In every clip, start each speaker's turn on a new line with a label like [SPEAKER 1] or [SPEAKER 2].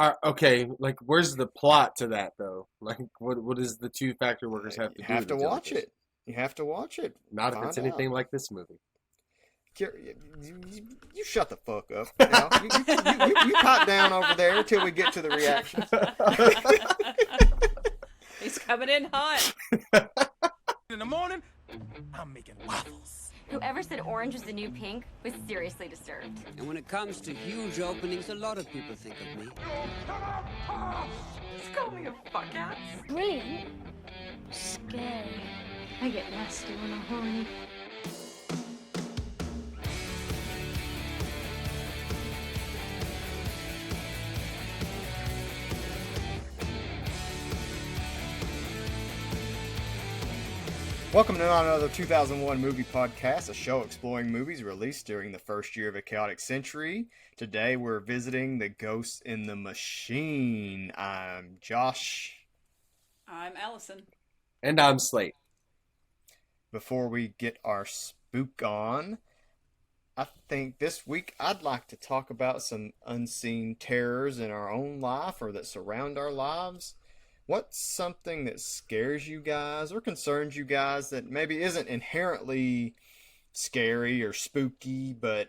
[SPEAKER 1] Okay, like where's the plot to that though? Like what does the two factory workers have to
[SPEAKER 2] You
[SPEAKER 1] do
[SPEAKER 2] have
[SPEAKER 1] with the
[SPEAKER 2] to watch
[SPEAKER 1] jellyfish?
[SPEAKER 2] it. You have to watch it.
[SPEAKER 1] Not if it's
[SPEAKER 2] Find out.
[SPEAKER 1] anything like this movie.
[SPEAKER 2] You shut the fuck up now. You pipe down over there until we get to the reactions.
[SPEAKER 3] He's coming in hot.
[SPEAKER 4] In the morning, I'm making waffles.
[SPEAKER 5] Whoever said orange was the new pink was seriously disturbed.
[SPEAKER 6] And when it comes to huge openings, a lot of people think of me.
[SPEAKER 5] Just call me a fuck ass.
[SPEAKER 7] Brilliant. Scary. I get nasty when I'm horny.
[SPEAKER 2] Welcome to another 2001 movie podcast, a show exploring movies released during the first year of a chaotic century. Today we're visiting The Ghost in the Machine. I'm Josh.
[SPEAKER 3] I'm Allison.
[SPEAKER 1] And I'm Slate.
[SPEAKER 2] Before we get our spook on, I think this week I'd like to talk about some unseen terrors in our own life or that surround our lives. What's something that scares you guys or concerns you guys that maybe isn't inherently scary or spooky, but,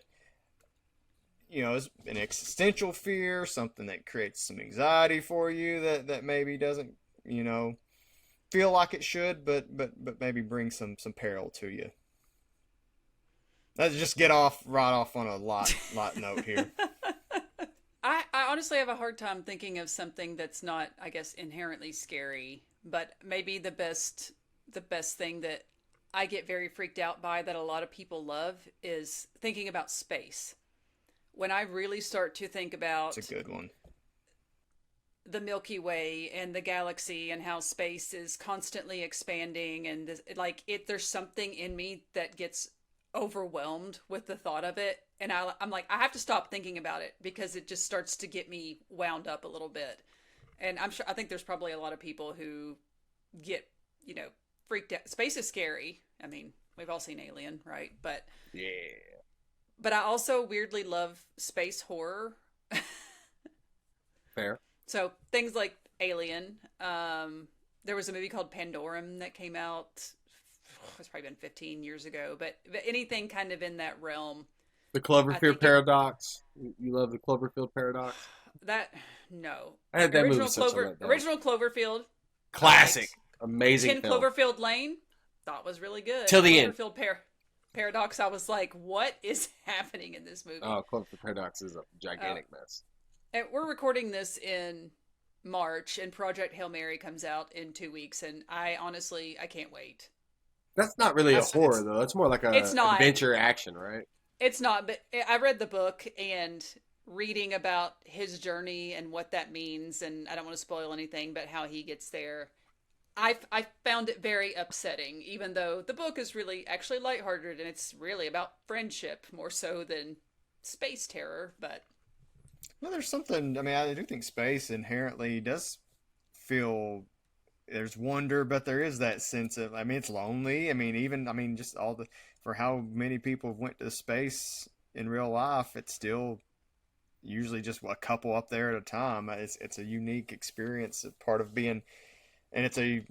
[SPEAKER 2] you know, is an existential fear, something that creates some anxiety for you that maybe doesn't, you know, feel like it should, but maybe bring some peril to you. Let's just get right off on a light note here.
[SPEAKER 3] I honestly have a hard time thinking of something that's not, I guess, inherently scary, but maybe the best thing that I get very freaked out by that a lot of people love is thinking about space. When I really start to think about
[SPEAKER 2] It's a good one.
[SPEAKER 3] The Milky Way and the galaxy and how space is constantly expanding and there's something in me that gets overwhelmed with the thought of it, and I'm like, I have to stop thinking about it because it just starts to get me wound up a little bit. And I think there's probably a lot of people who get, freaked out. Space is scary. I mean, we've all seen Alien, right? But
[SPEAKER 1] Yeah.
[SPEAKER 3] But I also weirdly love space horror.
[SPEAKER 1] Fair.
[SPEAKER 3] So things like Alien. There was a movie called Pandorum that came out. It's probably been 15 years ago, but anything kind of in that realm.
[SPEAKER 1] The Cloverfield paradox. You love the Cloverfield paradox?
[SPEAKER 3] No.
[SPEAKER 1] I had that movie such a letdown.
[SPEAKER 3] Original Cloverfield.
[SPEAKER 1] Classic. Amazing
[SPEAKER 3] 10
[SPEAKER 1] film.
[SPEAKER 3] Cloverfield Lane. Thought was really good.
[SPEAKER 1] Till the end.
[SPEAKER 3] Cloverfield paradox. I was like, what is happening in this movie?
[SPEAKER 1] Oh, Cloverfield paradox is a gigantic mess.
[SPEAKER 3] And we're recording this in March, and Project Hail Mary comes out in 2 weeks, and I can't wait.
[SPEAKER 1] That's not really a horror, though. It's more like a adventure action, right?
[SPEAKER 3] It's not, but I read the book, and reading about his journey and what that means, and I don't want to spoil anything, but how he gets there, I found it very upsetting, even though the book is really actually lighthearted, and it's really about friendship more so than space terror, but...
[SPEAKER 2] Well, there's something, I do think space inherently does feel... There's wonder, but there is that sense of, it's lonely. Just for how many people went to space in real life, it's still usually just a couple up there at a time. It's a unique experience, part of being, and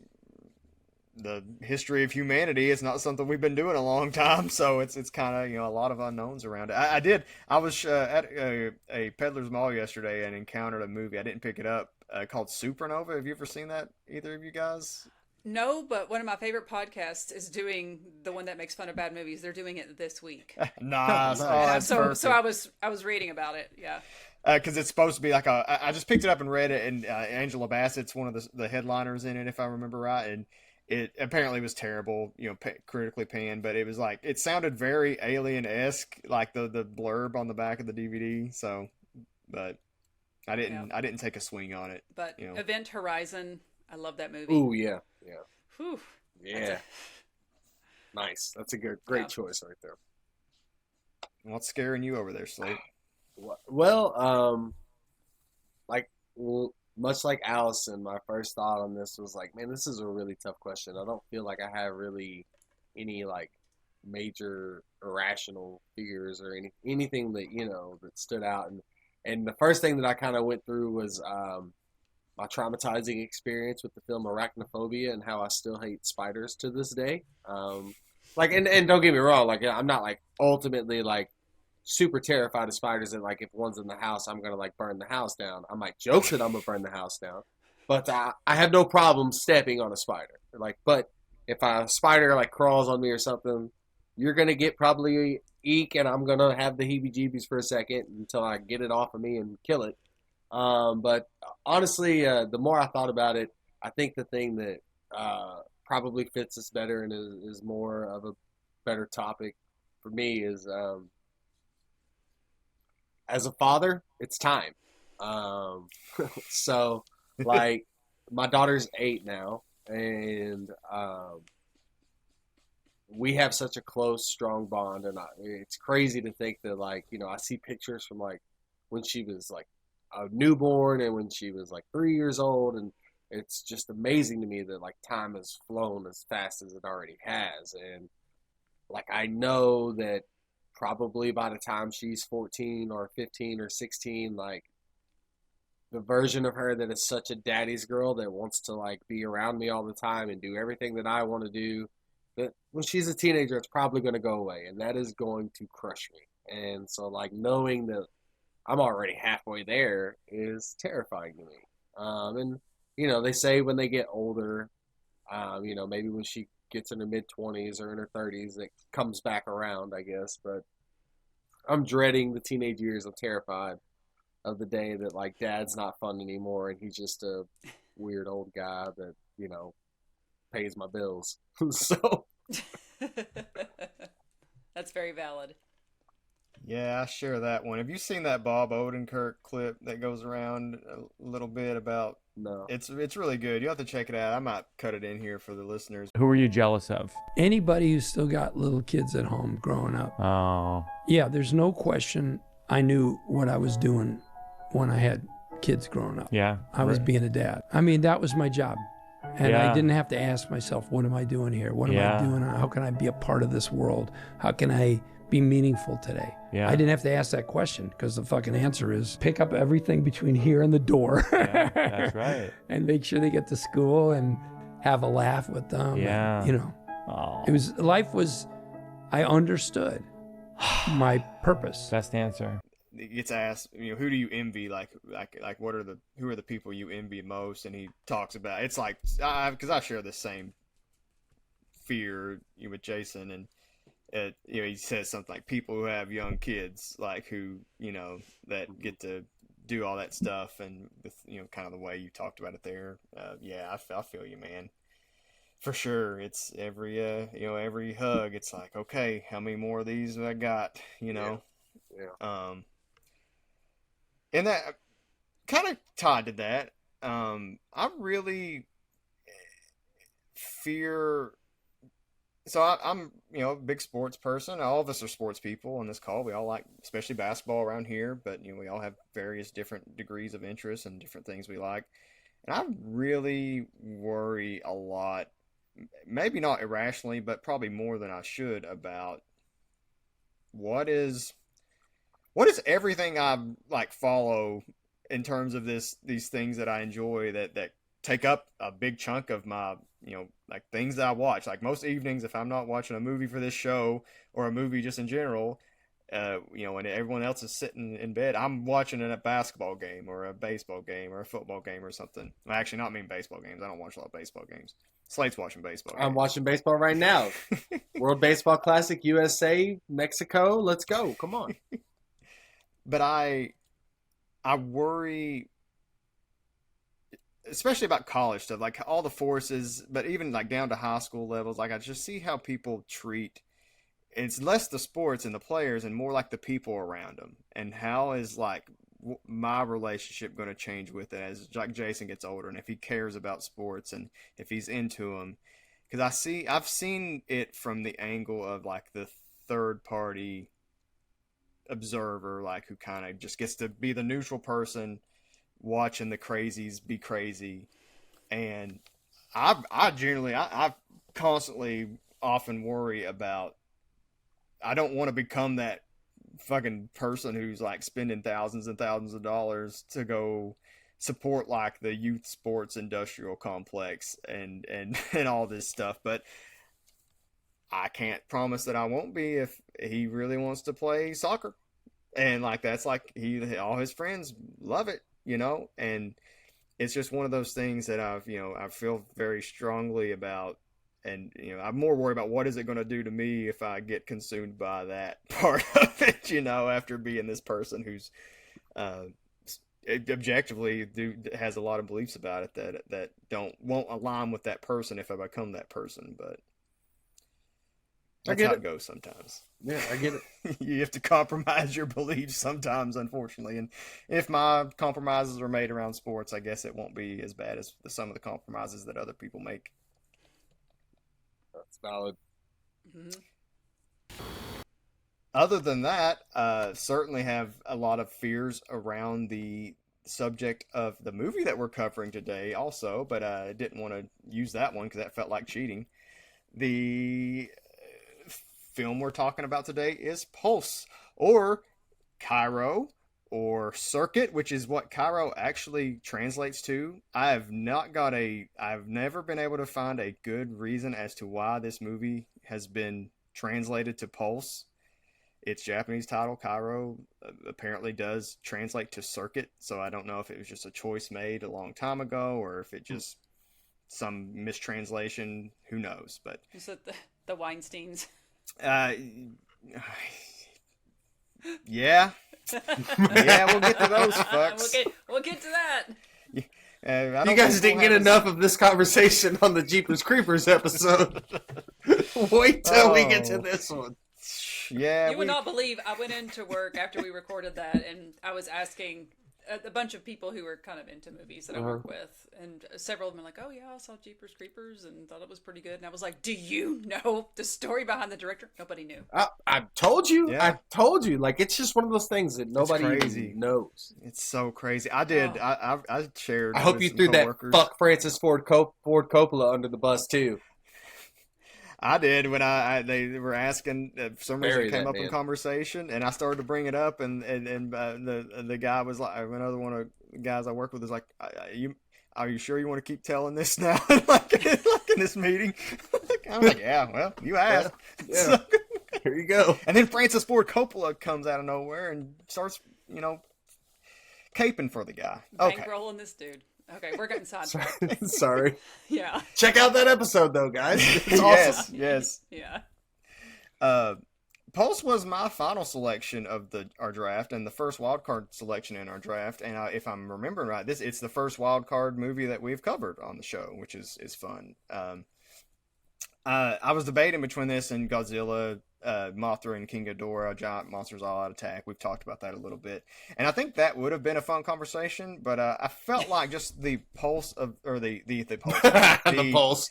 [SPEAKER 2] the history of humanity. It's not something we've been doing a long time, so it's kind of, a lot of unknowns around it. I was at a Peddler's Mall yesterday and encountered a movie. I didn't pick it up. Called Supernova. Have you ever seen that, either of you guys?
[SPEAKER 3] No, but one of my favorite podcasts is doing the one that makes fun of bad movies. They're doing it this week.
[SPEAKER 2] Nice.
[SPEAKER 3] So I was reading about it. Yeah.
[SPEAKER 2] Because it's supposed to be like I just picked it up and read it, and Angela Bassett's one of the headliners in it, if I remember right, and it apparently was terrible, critically panned, but it was like, it sounded very Alien-esque, like the blurb on the back of the DVD. So, but. I didn't take a swing on it.
[SPEAKER 3] But Event Horizon, I love that movie.
[SPEAKER 1] Ooh, yeah.
[SPEAKER 3] Whew.
[SPEAKER 1] Yeah. Nice. That's a great choice right there.
[SPEAKER 2] What's scaring you over there, Slate?
[SPEAKER 1] Well, much like Allison, my first thought on this was like, man, this is a really tough question. I don't feel like I have really any major irrational fears or anything that that stood out. And And the first thing that I kind of went through was my traumatizing experience with the film Arachnophobia and how I still hate spiders to this day. Like, and don't get me wrong, like I'm not like ultimately like super terrified of spiders that like if one's in the house, I'm gonna like burn the house down. I might joke that I'm gonna burn the house down, but I have no problem stepping on a spider. Like, but if a spider like crawls on me or something, you're gonna get probably eek, and I'm gonna have the heebie-jeebies for a second until I get it off of me and kill it. But honestly, the more I thought about it, I think the thing that probably fits us better and is more of a better topic for me is as a father, it's time. Um, so, like, my daughter's 8 now, and we have such a close, strong bond, and it's crazy to think that, like, I see pictures from like when she was like a newborn and when she was like 3 years old, and it's just amazing to me that like time has flown as fast as it already has, and like I know that probably by the time she's 14 or 15 or 16, like the version of her that is such a daddy's girl that wants to like be around me all the time and do everything that I want to do, that when she's a teenager it's probably going to go away, and that is going to crush me. And so like knowing that I'm already halfway there is terrifying to me. And they say when they get older, maybe when she gets in her mid 20s or in her 30s, it comes back around, I guess. But I'm dreading the teenage years. I'm terrified of the day that like dad's not fun anymore and he's just a weird old guy that pays my bills. So
[SPEAKER 3] That's very valid.
[SPEAKER 2] Yeah, I share that one. Have you seen that Bob Odenkirk clip that goes around a little bit about?
[SPEAKER 1] no.
[SPEAKER 2] It's really good. You have to check it out. I might cut it in here for the listeners.
[SPEAKER 8] Who are you jealous of?
[SPEAKER 9] Anybody who's still got little kids at home growing up.
[SPEAKER 8] Oh.
[SPEAKER 9] Yeah, there's no question I knew what I was doing when I had kids growing up.
[SPEAKER 8] Yeah.
[SPEAKER 9] I was being a dad. I mean, that was my job. And
[SPEAKER 8] Yeah.
[SPEAKER 9] I didn't have to ask myself, what am I doing here? What am I doing? How can I be a part of this world? How can I be meaningful today?
[SPEAKER 8] Yeah.
[SPEAKER 9] I didn't have to ask that question because the fucking answer is pick up everything between here and the door.
[SPEAKER 8] Yeah, that's right.
[SPEAKER 9] And make sure they get to school and have a laugh with them.
[SPEAKER 8] Yeah.
[SPEAKER 9] And,
[SPEAKER 8] Oh.
[SPEAKER 9] life was, I understood my purpose.
[SPEAKER 2] Best answer. It gets asked, who do you envy? Like who are the people you envy most? And he talks about, it's like, because I share the same fear with Jason, and he says something like people who have young kids, like who, that get to do all that stuff, and with, kind of the way you talked about it there. Yeah, I feel you, man. For sure. It's every hug, it's like, okay, how many more of these have I got,
[SPEAKER 1] Yeah.
[SPEAKER 2] And that kind of tied to that, I really fear. So I'm, a big sports person. All of us are sports people on this call. We all like, especially basketball around here, but we all have various different degrees of interest and different things we like. And I really worry a lot, maybe not irrationally, but probably more than I should, about what is everything I like follow in terms of these things that I enjoy that take up a big chunk of my, like things that I watch. Like most evenings, if I'm not watching a movie for this show or a movie just in general, when everyone else is sitting in bed, I'm watching a basketball game or a baseball game or a football game or something. I actually not mean baseball games. I don't watch a lot of baseball games. Slate's watching baseball games.
[SPEAKER 1] I'm watching baseball right now. World Baseball Classic, USA, Mexico. Let's go. Come on.
[SPEAKER 2] But I worry, especially about college stuff, like all the forces, but even like down to high school levels. Like I just see how people treat. It's less the sports and the players and more like the people around them. And how is like my relationship going to change with it as like Jason gets older, and if he cares about sports and if he's into them? Because I've seen it from the angle of like the third party observer, like who kind of just gets to be the neutral person watching the crazies be crazy. And I constantly often worry about, I don't want to become that fucking person who's like spending thousands and thousands of dollars to go support like the youth sports industrial complex and all this stuff. But I can't promise that I won't be if he really wants to play soccer. And like that's like all his friends love it, you know, and it's just one of those things that I feel very strongly about. And, I'm more worried about what is it going to do to me if I get consumed by that part of it, after being this person who's objectively has a lot of beliefs about it that won't align with that person if I become that person. But that's how it goes sometimes.
[SPEAKER 1] Yeah, I get it.
[SPEAKER 2] You have to compromise your beliefs sometimes, unfortunately. And if my compromises are made around sports, I guess it won't be as bad as some of the compromises that other people make.
[SPEAKER 1] That's valid.
[SPEAKER 3] Mm-hmm.
[SPEAKER 2] Other than that, certainly have a lot of fears around the subject of the movie that we're covering today also, but I didn't want to use that one because that felt like cheating. The film we're talking about today is Pulse, or KAIRO, or Circuit, which is what KAIRO actually translates to. I've never been able to find a good reason as to why this movie has been translated to Pulse. Its Japanese title, KAIRO, apparently does translate to Circuit, so I don't know if it was just a choice made a long time ago or if it just some mistranslation. Who knows? But
[SPEAKER 3] is it the Weinsteins?
[SPEAKER 2] Yeah. Yeah, we'll get to those fucks.
[SPEAKER 3] We'll get to that.
[SPEAKER 1] You guys didn't get enough of this conversation on the Jeepers Creepers episode. Wait till we get to this one.
[SPEAKER 2] Yeah,
[SPEAKER 3] you would not believe, I went into work after we recorded that, and I was asking a bunch of people who were kind of into movies that I work with, and several of them were like, oh yeah, I saw Jeepers Creepers and thought it was pretty good. And I was like, do you know the story behind the director? Nobody knew.
[SPEAKER 1] I told you.
[SPEAKER 2] Yeah.
[SPEAKER 1] I told you. Like, it's just one of those things that nobody even knows.
[SPEAKER 2] It's so crazy. I did. Oh. I shared.
[SPEAKER 1] I hope you threw coworkers. That fuck Francis Ford Coppola under the bus too.
[SPEAKER 2] I did when they were asking. For some reason it came up in conversation, and I started to bring it up, and the guy was like, another one of the guys I work with is like, are you sure you want to keep telling this now? like in this meeting? I'm like, yeah, well, you asked.
[SPEAKER 1] Yeah. So, here you go.
[SPEAKER 2] And then Francis Ford Coppola comes out of nowhere and starts, caping for the guy. Okay.
[SPEAKER 3] Bankrolling this dude. Okay, we're getting sidetracked.
[SPEAKER 1] Sorry.
[SPEAKER 3] Yeah.
[SPEAKER 1] Check out that episode, though, guys. It's awesome.
[SPEAKER 2] Yes.
[SPEAKER 3] Yeah.
[SPEAKER 2] Pulse was my final selection of our draft and the first wildcard selection in our draft. And if I'm remembering right, it's the first wildcard movie that we've covered on the show, which is fun. I was debating between this and Godzilla, Mothra and King Ghidorah, Giant Monsters All Out Attack. We've talked about that a little bit, and I think that would have been a fun conversation. But I felt like just the pulse of, or the pulse,
[SPEAKER 1] the pulse,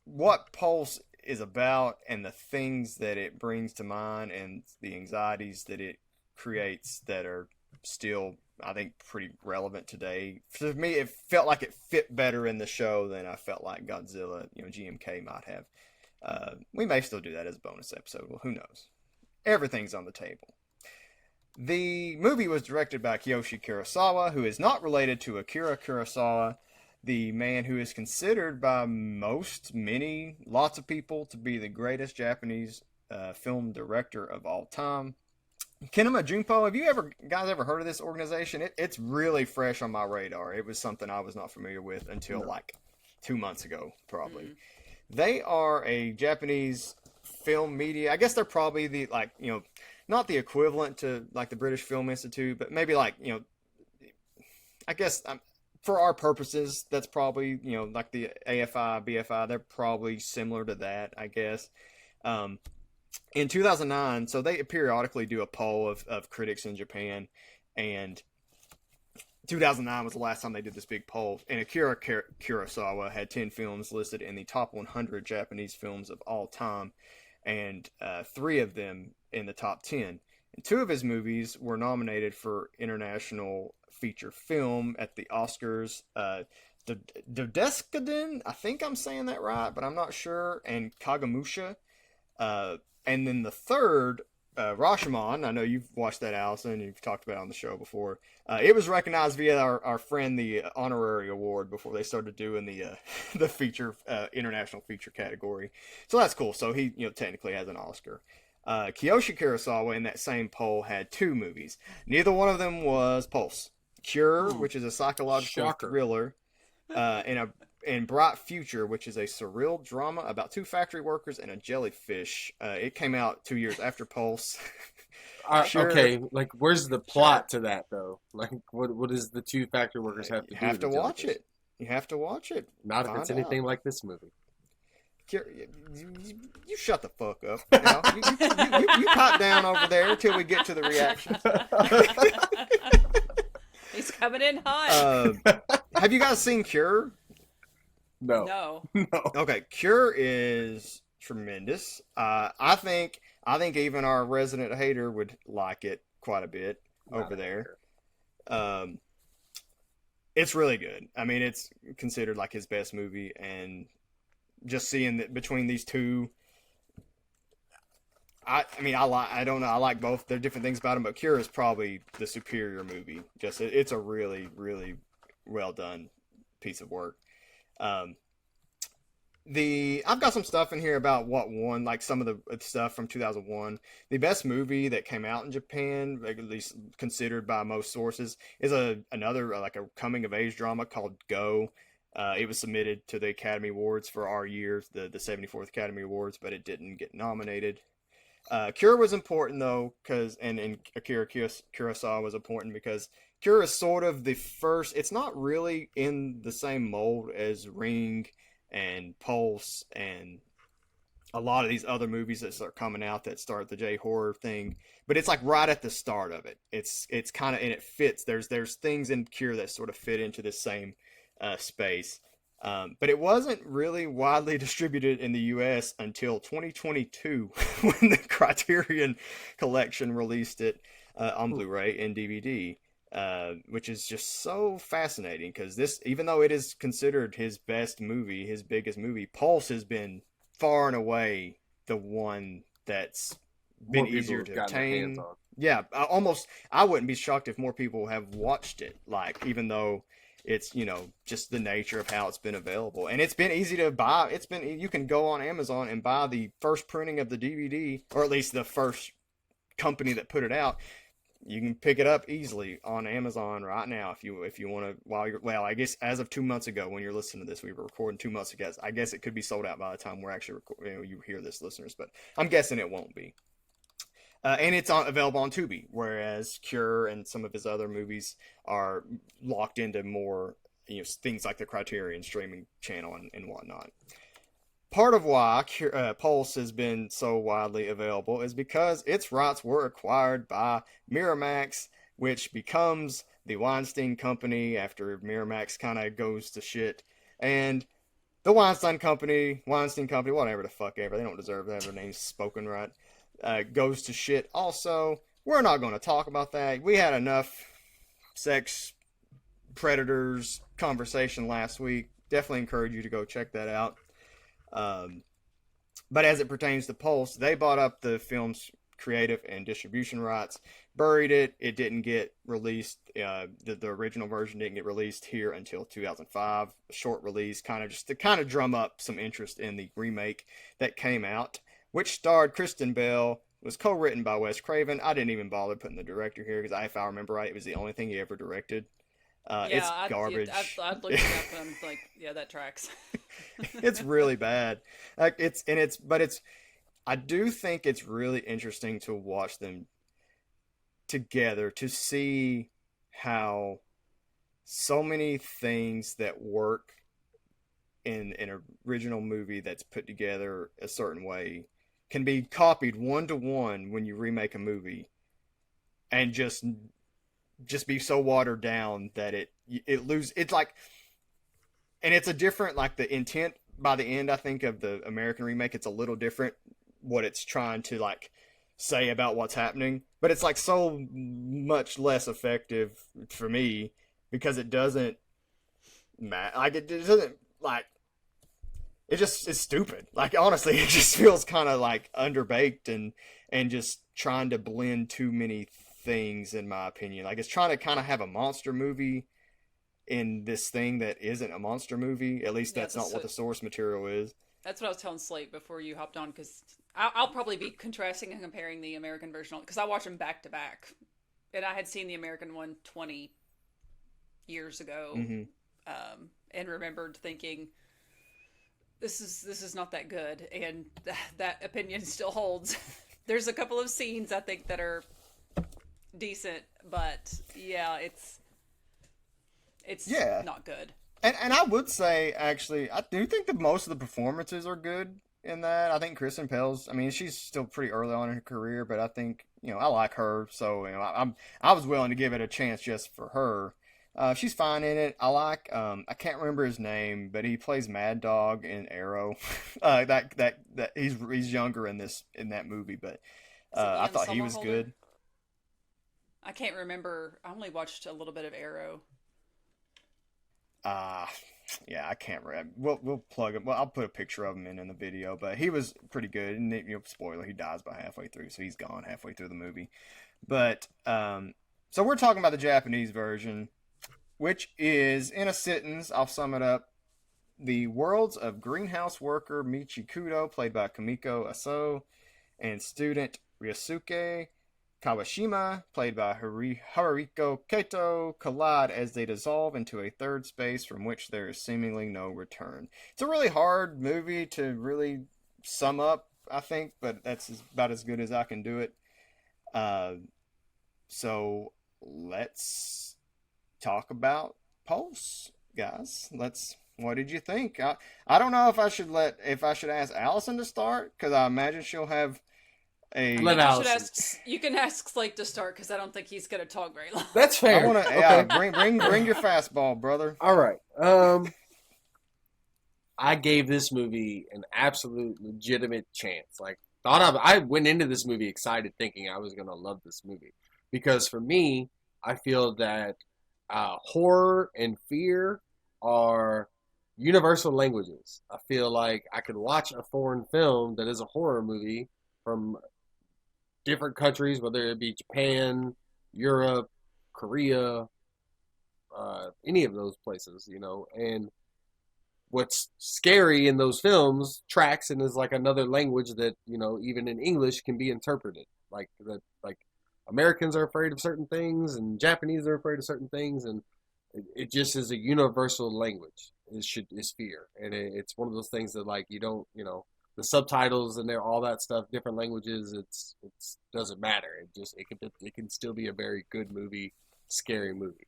[SPEAKER 2] what Pulse is about, and the things that it brings to mind, and the anxieties that it creates that are still, I think, pretty relevant today. For me, it felt like it fit better in the show than I felt like Godzilla, GMK might have. We may still do that as a bonus episode. Well, who knows? Everything's on the table. The movie was directed by Kiyoshi Kurosawa, who is not related to Akira Kurosawa, the man who is considered by lots of people to be the greatest Japanese film director of all time. Kinema Junpo, have you guys ever heard of this organization? It's really fresh on my radar. It was something I was not familiar with until like 2 months ago, probably. Mm-hmm. They are a Japanese film media. I guess they're probably not the equivalent to like the British Film Institute, but maybe like, I guess for our purposes, that's probably, like the AFI, BFI, they're probably similar to that, I guess. In 2009, so they periodically do a poll of critics in Japan, and 2009 was the last time they did this big poll, and Akira Kurosawa had 10 films listed in the top 100 Japanese films of all time, and 3 of them in the top 10. And 2 of his movies were nominated for International Feature Film at the Oscars. Dodeskiden, I think I'm saying that right, but I'm not sure, and Kagamusha. And then the third Rashomon, I know you've watched that, Allison. You've talked about it on the show before. It was recognized via our friend the honorary award before they started doing the the feature international feature category. So that's cool. So he technically has an Oscar. Kiyoshi Kurosawa in that same poll had 2 movies. Neither one of them was Pulse. Cure, which is a psychological thriller, and Bright Future, which is a surreal drama about 2 factory workers and a jellyfish. It came out 2 years after Pulse.
[SPEAKER 1] Sure. Okay, like where's the plot to that though? Like, what does the 2 factory workers have to do?
[SPEAKER 2] You have to watch it. You have to watch it.
[SPEAKER 1] Not if it's anything like this movie.
[SPEAKER 2] You shut the fuck up. You pipe down over there until we get to the reactions.
[SPEAKER 3] He's coming in hot.
[SPEAKER 2] Have you guys seen Cure?
[SPEAKER 3] No.
[SPEAKER 2] Okay, Cure is tremendous. I think even our resident hater would like it quite a bit over there. It's really good. I mean, it's considered like his best movie, and just seeing that between these two, I like both. There are different things about them, but Cure is probably the superior movie. It's a really, really well done piece of work. I've got some stuff in here about what won, like some of the stuff from 2001. The best movie that came out in Japan, at least considered by most sources, is another a coming of age drama called Go. It was submitted to the Academy Awards for our year, the 74th Academy Awards, but it didn't get nominated. Cure was important though, and Akira Kurosawa was important because Cure is sort of the first. It's not really in the same mold as Ring and Pulse and a lot of these other movies that start coming out that start the J-horror thing, but it's like right at the start of it. It's kind of, and it fits. There's things in Cure that sort of fit into the same space. But it wasn't really widely distributed in the U.S. until 2022 when the Criterion Collection released it on Blu-ray and DVD, which is just so fascinating because this, even though it is considered his best movie, his biggest movie, Pulse has been far and away the one that's been easier to obtain. Yeah, I wouldn't be shocked if more people have watched it, like, even though it's, just the nature of how it's been available. And it's been easy to buy. You can go on Amazon and buy the first printing of the DVD, or at least the first company that put it out. You can pick it up easily on Amazon right now if you want to. I guess as of 2 months ago, when you're listening to this, we were recording 2 months ago. I guess it could be sold out by the time we're actually you hear this, listeners. But I'm guessing it won't be. And it's available on Tubi, whereas Cure and some of his other movies are locked into more, things like the Criterion streaming channel and whatnot. Part of why Pulse has been so widely available is because its rights were acquired by Miramax, which becomes the Weinstein Company after Miramax kind of goes to shit. And the Weinstein Company, whatever the fuck ever, they don't deserve to have their names spoken right, goes to shit also. We're not going to talk about that. We had enough sex predators conversation last week. Definitely encourage you to go check that out. But as it pertains to Pulse, they bought up the film's creative and distribution rights, buried it. It didn't get released. The original version didn't get released here until 2005. A short release, just to drum up some interest in the remake that came out, which starred Kristen Bell, was co-written by Wes Craven. I didn't even bother putting the director here because if I remember right, it was the only thing he ever directed. It's garbage.
[SPEAKER 3] I looked it up and I'm like, yeah, that tracks.
[SPEAKER 2] It's really bad. I do think it's really interesting to watch them together to see how so many things that work in an original movie that's put together a certain way can be copied 1-to-1 when you remake a movie and just be so watered down that it loses. It's like, and it's a different, like, the intent by the end, I think, of the American remake, it's a little different what it's trying to, like, say about what's happening, but it's like so much less effective for me because it doesn't matter. Like, it doesn't, like, it's stupid. Like, honestly, it just feels kind of like underbaked and just trying to blend too many things, in my opinion. Like, it's trying to kind of have a monster movie in this thing that isn't a monster movie. At least that's not what the source material is.
[SPEAKER 3] That's what I was telling Slate before you hopped on, because I'll probably be contrasting and comparing the American version, because I watch them back to back. And I had seen the American one 20 years ago, and remembered thinking, this is not that good, and that opinion still holds. There's a couple of scenes I think that are decent, but yeah, it's not good.
[SPEAKER 2] And I would say, actually, I do think that most of the performances are good in that. I think Kristen Bell's, I mean, she's still pretty early on in her career, but I think, I like her, so I was willing to give it a chance just for her. She's fine in it. I like, I can't remember his name, but he plays Mad Dog in Arrow. that he's younger in that movie, but I thought he was good.
[SPEAKER 3] I can't remember. I only watched a little bit of Arrow.
[SPEAKER 2] Yeah, I can't remember. We'll plug him. Well, I'll put a picture of him in the video, but he was pretty good. And spoiler, he dies by halfway through, so he's gone halfway through the movie. But so we're talking about the Japanese version, which is, in a sentence, I'll sum it up: the worlds of greenhouse worker Michi Kudo, played by Kamiko Aso, and student Ryosuke Kawashima, played by Haruhiko Kato, collide as they dissolve into a third space from which there is seemingly no return. It's a really hard movie to really sum up, I think, but that's about as good as I can do it. So let's talk about Pulse, guys. What did you think? I don't know if I should ask Allison to start, because I imagine she'll have
[SPEAKER 3] you can ask Slate to start, because I don't think he's going to talk very long.
[SPEAKER 1] That's fair.
[SPEAKER 2] I want to okay. bring your fastball, brother.
[SPEAKER 1] All right. I gave this movie an absolute legitimate chance. Like, I went into this movie excited, thinking I was going to love this movie, because for me, I feel that horror and fear are universal languages. I feel like I could watch a foreign film that is a horror movie from different countries, whether it be Japan, Europe, Korea, any of those places, and what's scary in those films tracks and is like another language that, even in English can be interpreted. Like Americans are afraid of certain things and Japanese are afraid of certain things, and it just is a universal language. Is fear. And it's one of those things that, like, you don't, the subtitles and all that stuff, different languages, it's doesn't matter. It can still be a very good movie, scary movie.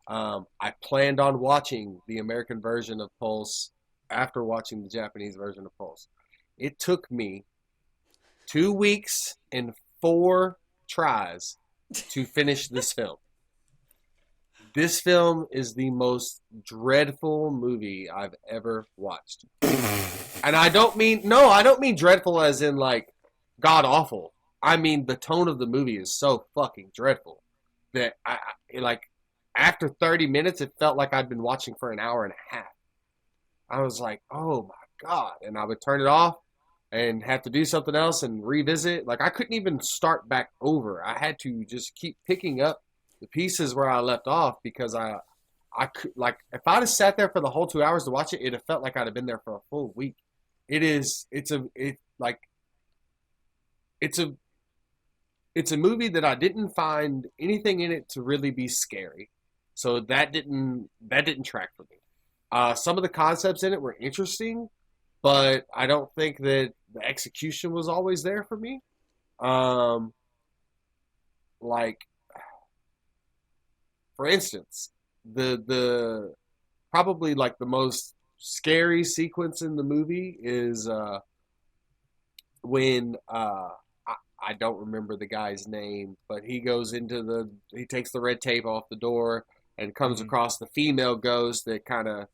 [SPEAKER 1] I planned on watching the American version of Pulse after watching the Japanese version of Pulse. It took me 2 weeks and 4 tries to finish this film. This film is the most dreadful movie I've ever watched. And I don't mean dreadful as in, like, god awful. I mean, the tone of the movie is so fucking dreadful that after 30 minutes, it felt like I'd been watching for an hour and a half. I was like, oh my God. And I would turn it off and have to do something else and revisit. Like, I couldn't even start back over. I had to just keep picking up the pieces where I left off, because I could, like, if I'd have sat there for the whole 2 hours to watch it, it'd have felt like I'd have been there for a full week. It's a movie that I didn't find anything in it to really be scary. So that didn't track for me. Some of the concepts in it were interesting, but I don't think that the execution was always there for me. For instance, the probably like the most scary sequence in the movie is when I don't remember the guy's name, but he takes the red tape off the door and comes across the female ghost that kind of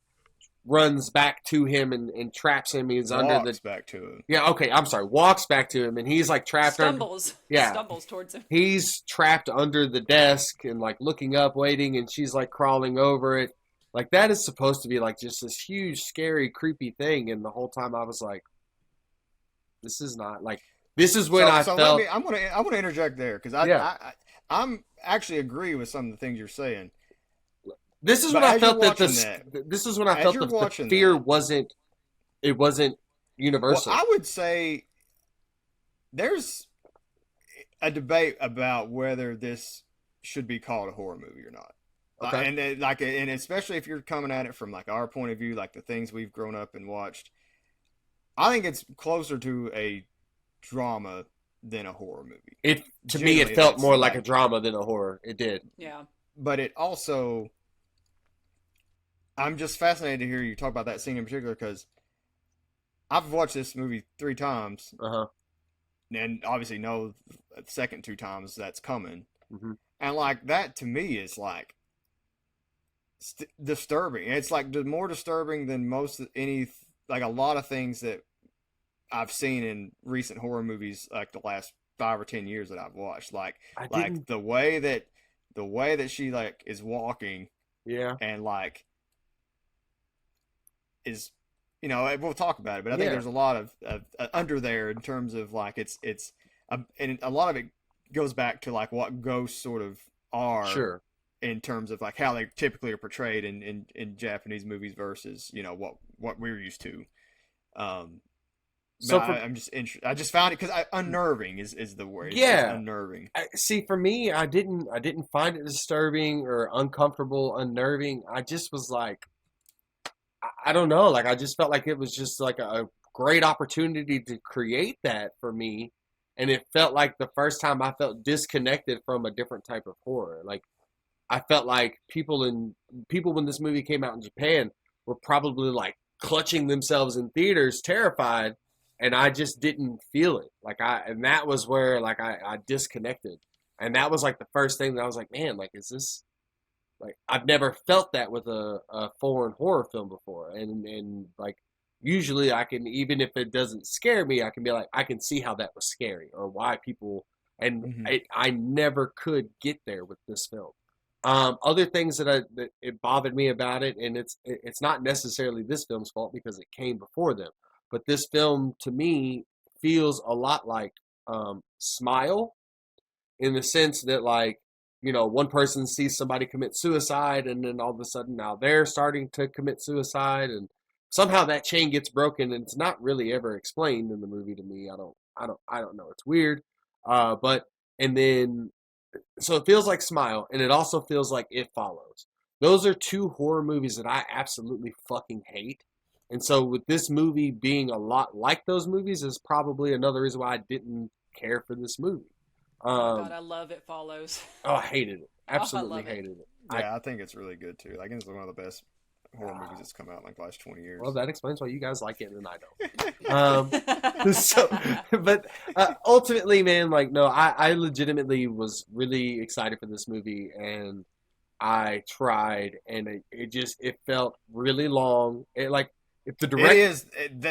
[SPEAKER 1] runs back to him and traps him. He's
[SPEAKER 2] walks back to him.
[SPEAKER 1] Yeah, okay, I'm sorry. Walks back to him, and he's like trapped.
[SPEAKER 3] Stumbles towards him.
[SPEAKER 1] He's trapped under the desk and like looking up, waiting, and she's like crawling over it. Like that is supposed to be like just this huge, scary, creepy thing, and the whole time I was like, this is not like this is when I felt.
[SPEAKER 2] I'm gonna interject there because I'm actually agree with some of the things you're saying.
[SPEAKER 1] This is
[SPEAKER 2] But
[SPEAKER 1] when I
[SPEAKER 2] as you're
[SPEAKER 1] felt that
[SPEAKER 2] watching
[SPEAKER 1] this is when I felt the fear wasn't universal.
[SPEAKER 2] Well, I would say there's a debate about whether this should be called a horror movie or not.
[SPEAKER 1] Okay.
[SPEAKER 2] And especially if you're coming at it from like our point of view, like the things we've grown up and watched, I think it's closer to a drama than a horror movie.
[SPEAKER 1] To me, it felt more like a drama than a horror. It did.
[SPEAKER 3] Yeah.
[SPEAKER 2] But it also, I'm just fascinated to hear you talk about that scene in particular because I've watched this movie 3 times. And obviously know the second 2 times that's coming.
[SPEAKER 1] Mm-hmm.
[SPEAKER 2] And like that to me is like disturbing. It's like more disturbing than like a lot of things that I've seen in recent horror movies, like the last 5 or 10 years that I've watched. Like the way that she like is walking, and like is, you know, we'll talk about it, but I think there's a lot of under there in terms of like and a lot of it goes back to like what ghosts sort of are.
[SPEAKER 1] Sure.
[SPEAKER 2] In terms of like how they typically are portrayed in Japanese movies versus, you know, what we're used to. So I'm just interested. I just found it because unnerving is the word.
[SPEAKER 1] Yeah,
[SPEAKER 2] it's unnerving.
[SPEAKER 1] See, for me, I didn't find it disturbing or uncomfortable, unnerving. I just was like, I don't know. Like I just felt like it was just like a great opportunity to create that for me, and it felt like the first time I felt disconnected from a different type of horror. Like I felt like people when this movie came out in Japan were probably like clutching themselves in theaters, terrified, and I just didn't feel it. And that was where like I disconnected, and that was like the first thing that I was like, man, like is this like I've never felt that with a foreign horror film before, and like usually I can, even if it doesn't scare me, I can be like I can see how that was scary or why people, and I never could get there with this film. Other things that it bothered me about it, and it's not necessarily this film's fault because it came before them, but this film to me feels a lot like Smile, in the sense that like, you know, one person sees somebody commit suicide and then all of a sudden now they're starting to commit suicide, and somehow that chain gets broken, and it's not really ever explained in the movie to me. I don't know. It's weird. And then so it feels like Smile, and it also feels like It Follows. Those are 2 horror movies that I absolutely fucking hate. And so with this movie being a lot like those movies is probably another reason why I didn't care for this movie.
[SPEAKER 3] God, I love It Follows.
[SPEAKER 1] Oh, I hated it. Absolutely hated it.
[SPEAKER 2] Yeah, I think it's really good too. I think it's one of the best horror movies that's come out in like the last 20 years.
[SPEAKER 1] Well, that explains why you guys like it and I don't. But ultimately, man, like, no, I legitimately was really excited for this movie, and I tried, and it felt really long. It like, if the director...
[SPEAKER 2] It is,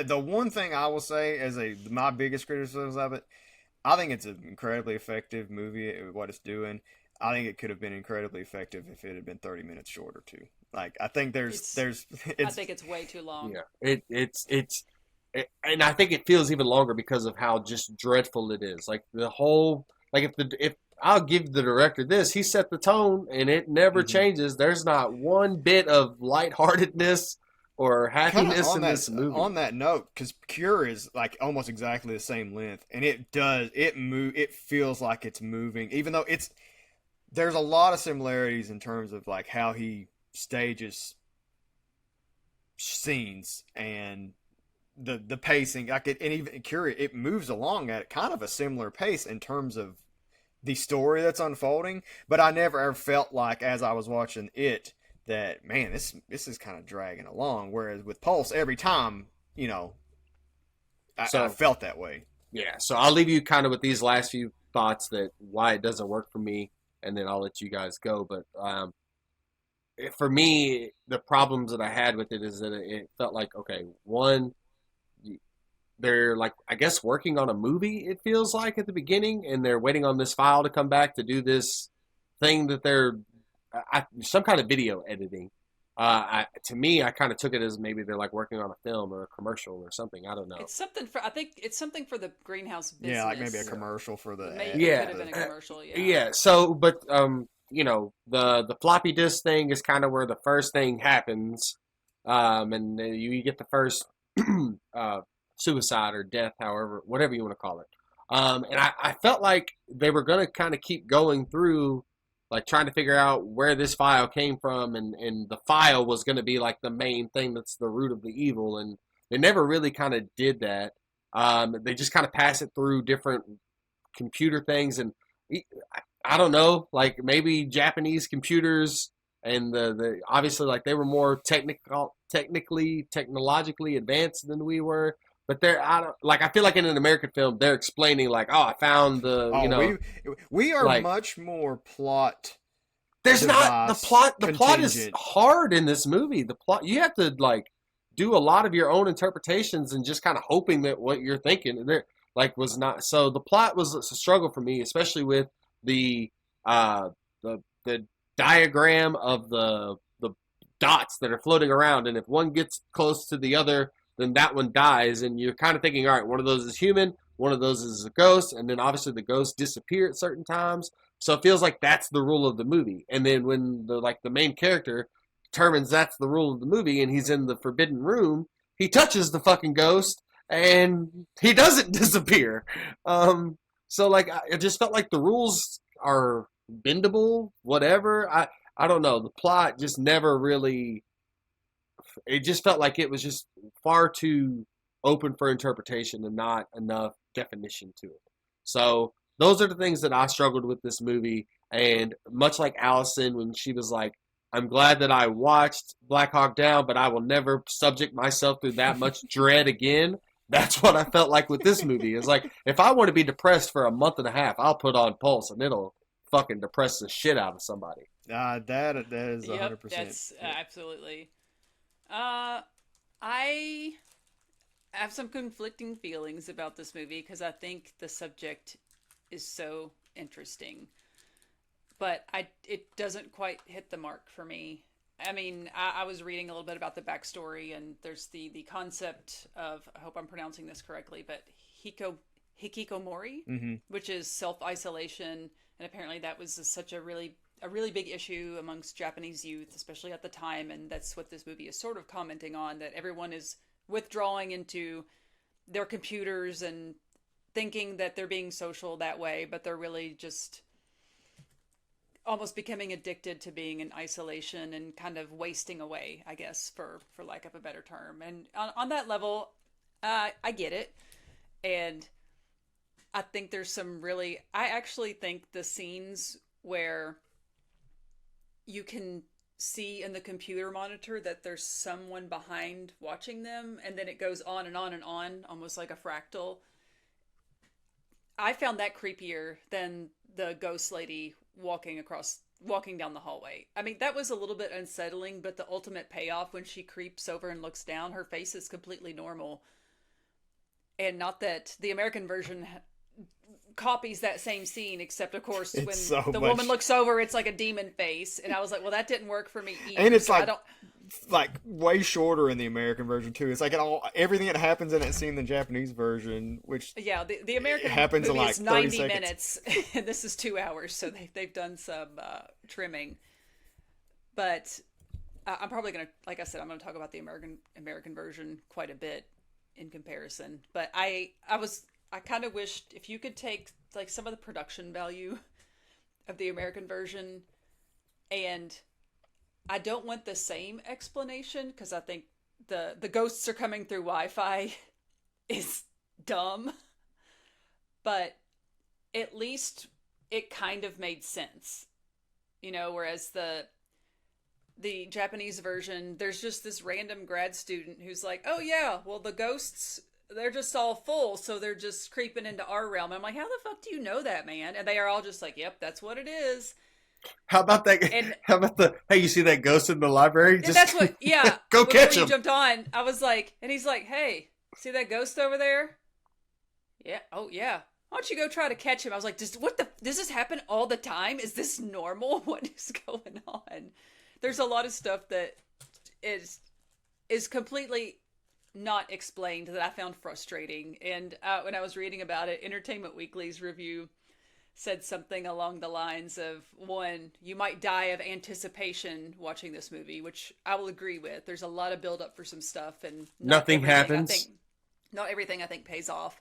[SPEAKER 2] the one thing I will say as my biggest criticism of it, I think it's an incredibly effective movie at what it's doing. I think it could have been incredibly effective if it had been 30 minutes shorter too. Like I think I
[SPEAKER 3] think it's way too long.
[SPEAKER 1] Yeah, and I think it feels even longer because of how just dreadful it is. Like the whole, like if I'll give the director this, he set the tone and it never changes. There's not one bit of lightheartedness or happiness in this movie.
[SPEAKER 2] On that note, because Cure is like almost exactly the same length, and it feels like it's moving, even though there's a lot of similarities in terms of like how he stages scenes and the pacing. Like and even Cure, it moves along at kind of a similar pace in terms of the story that's unfolding. But I never ever felt like as I was watching it that, man, this is kind of dragging along. Whereas with Pulse, every time, you know, I felt that way.
[SPEAKER 1] Yeah, so I'll leave you kind of with these last few thoughts that why it doesn't work for me, and then I'll let you guys go. But for me, the problems that I had with it is that it felt like, okay, one, they're like, I guess, working on a movie, it feels like at the beginning, and they're waiting on this file to come back to do this thing that they're some kind of video editing. To me, I kind of took it as maybe they're like working on a film or a commercial or something. I don't know.
[SPEAKER 3] It's something for, I think it's something for the greenhouse business.
[SPEAKER 2] Yeah, like maybe a commercial for the
[SPEAKER 3] Maybe it could have been a commercial. Yeah.
[SPEAKER 1] Yeah. So, but the floppy disk thing is kind of where the first thing happens, and you get the first suicide or death, however, whatever you want to call it. And I felt like they were going to kind of keep going through, like trying to figure out where this file came from, and the file was going to be like the main thing that's the root of the evil, and they never really kind of did that. They just kind of pass it through different computer things, and I don't know, like maybe Japanese computers and the obviously like they were more technologically advanced than we were. But I feel like in an American film they're explaining like, oh, I found
[SPEAKER 2] we are
[SPEAKER 1] like,
[SPEAKER 2] much more plot.
[SPEAKER 1] There's not the plot. The plot is hard in this movie. The plot, you have to like do a lot of your own interpretations and just kind of hoping that what you're thinking there like was not. So the plot was a struggle for me, especially with the diagram of the dots that are floating around, and if one gets close to the other, then that one dies, and you're kind of thinking, all right, one of those is human, one of those is a ghost, and then obviously the ghosts disappear at certain times. So it feels like that's the rule of the movie. And then when the main character determines that's the rule of the movie, and he's in the forbidden room, he touches the fucking ghost, and he doesn't disappear. So like I just felt like the rules are bendable, whatever. I don't know. The plot just never really. It just felt like it was just far too open for interpretation and not enough definition to it. So those are the things that I struggled with this movie. And much like Allison, when she was like, I'm glad that I watched Black Hawk Down, but I will never subject myself through that much dread again. That's what I felt like with this movie. It's like, if I want to be depressed for a month and a half, I'll put on Pulse and it'll fucking depress the shit out of somebody.
[SPEAKER 2] That is 100%.
[SPEAKER 3] Yep, that's absolutely. I have some conflicting feelings about this movie because I think the subject is so interesting, but it doesn't quite hit the mark for me. I mean, I was reading a little bit about the backstory, and there's the concept of, I hope I'm pronouncing this correctly, but hikikomori, which is self-isolation, and apparently that was such a really big issue amongst Japanese youth, especially at the time, and that's what this movie is sort of commenting on, that everyone is withdrawing into their computers and thinking that they're being social that way, but they're really just almost becoming addicted to being in isolation and kind of wasting away, I guess, for lack of a better term. And on that level, I get it. And I think there's I actually think the scenes where you can see in the computer monitor that there's someone behind watching them, and then it goes on and on and on, almost like a fractal. I found that creepier than the ghost lady walking down the hallway. I mean, that was a little bit unsettling, but the ultimate payoff when she creeps over and looks down, her face is completely normal. And not that the American version copies that same scene, except of course when the woman looks over, it's like a demon face, and I was like, well, that didn't work for me either.
[SPEAKER 2] And it's like way shorter in the American version too. It's like everything that happens in that scene in the Japanese version, which
[SPEAKER 3] the American
[SPEAKER 2] happens in like
[SPEAKER 3] is 90
[SPEAKER 2] seconds.
[SPEAKER 3] minutes, and this is 2 hours, so they've done some trimming. But I'm probably gonna, like I said, I'm gonna talk about the American version quite a bit in comparison. But I kind of wished if you could take like some of the production value of the American version, and I don't want the same explanation because I think the ghosts are coming through Wi-Fi is dumb, but at least it kind of made sense, whereas the Japanese version, there's just this random grad student who's like, oh yeah, well the ghosts, they're just all full, so they're just creeping into our realm. I'm like, how the fuck do you know that, man? And they are all just like, yep, that's what it is.
[SPEAKER 1] How about that? And, how about hey, you see that ghost in the library?
[SPEAKER 3] Just that's what, yeah.
[SPEAKER 1] Go catch him.
[SPEAKER 3] Jumped on. I was like, and he's like, hey, see that ghost over there? Yeah. Oh yeah. Why don't you go try to catch him? I was like, does this happen all the time? Is this normal? What is going on? There's a lot of stuff that is completely not explained that I found frustrating. And when I was reading about it, Entertainment Weekly's review said something along the lines of, one, you might die of anticipation watching this movie, which I will agree with. There's a lot of build up for some stuff, and
[SPEAKER 1] Nothing happens.
[SPEAKER 3] Not everything I think pays off,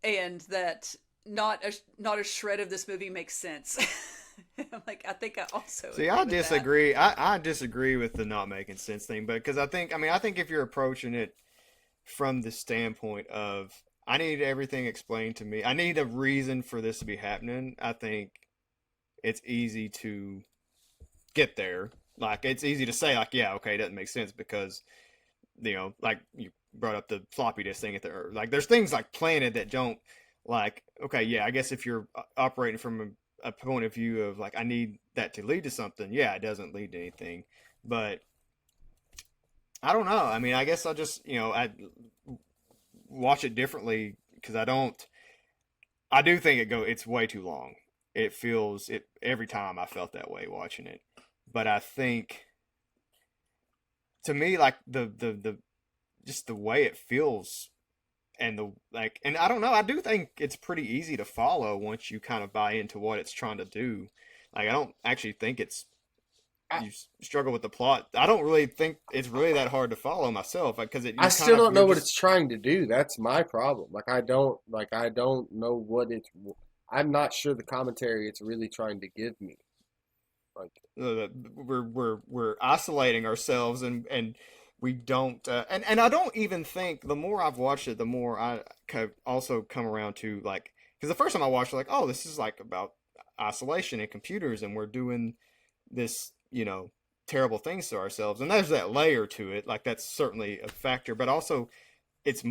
[SPEAKER 3] and that not a shred of this movie makes sense. I'm like, I think I also
[SPEAKER 2] see. I disagree. I disagree with the not making sense thing, but because I think if you're approaching it from the standpoint of I need everything explained to me, I need a reason for this to be happening, I think it's easy to get there. Like, it's easy to say, like, yeah, okay, it doesn't make sense because, like you brought up the floppy disk thing like, there's things like planted that don't, like, okay, yeah, I guess if you're operating from a point of view of like, I need that to lead to something, yeah, it doesn't lead to anything. But I don't know. I mean, I guess I'll just, I watch it differently because I do think it's way too long. It feels it every time. I felt that way watching it. But I think, to me, like the just the way it feels, and and I don't know, I do think it's pretty easy to follow once you kind of buy into what it's trying to do. Like, I don't actually think you struggle with the plot. I don't really think it's really that hard to follow myself, because
[SPEAKER 1] I still don't know what it's trying to do. That's my problem. I don't know what it's. I'm not sure the commentary it's really trying to give me. Like,
[SPEAKER 2] we're isolating ourselves, and we don't and I don't even think, the more I've watched it, the more I also come around to, like, because the first time I watched it, like, oh, this is like about isolation and computers, and we're doing this, terrible things to ourselves, and there's that layer to it. Like, that's certainly a factor, but also it's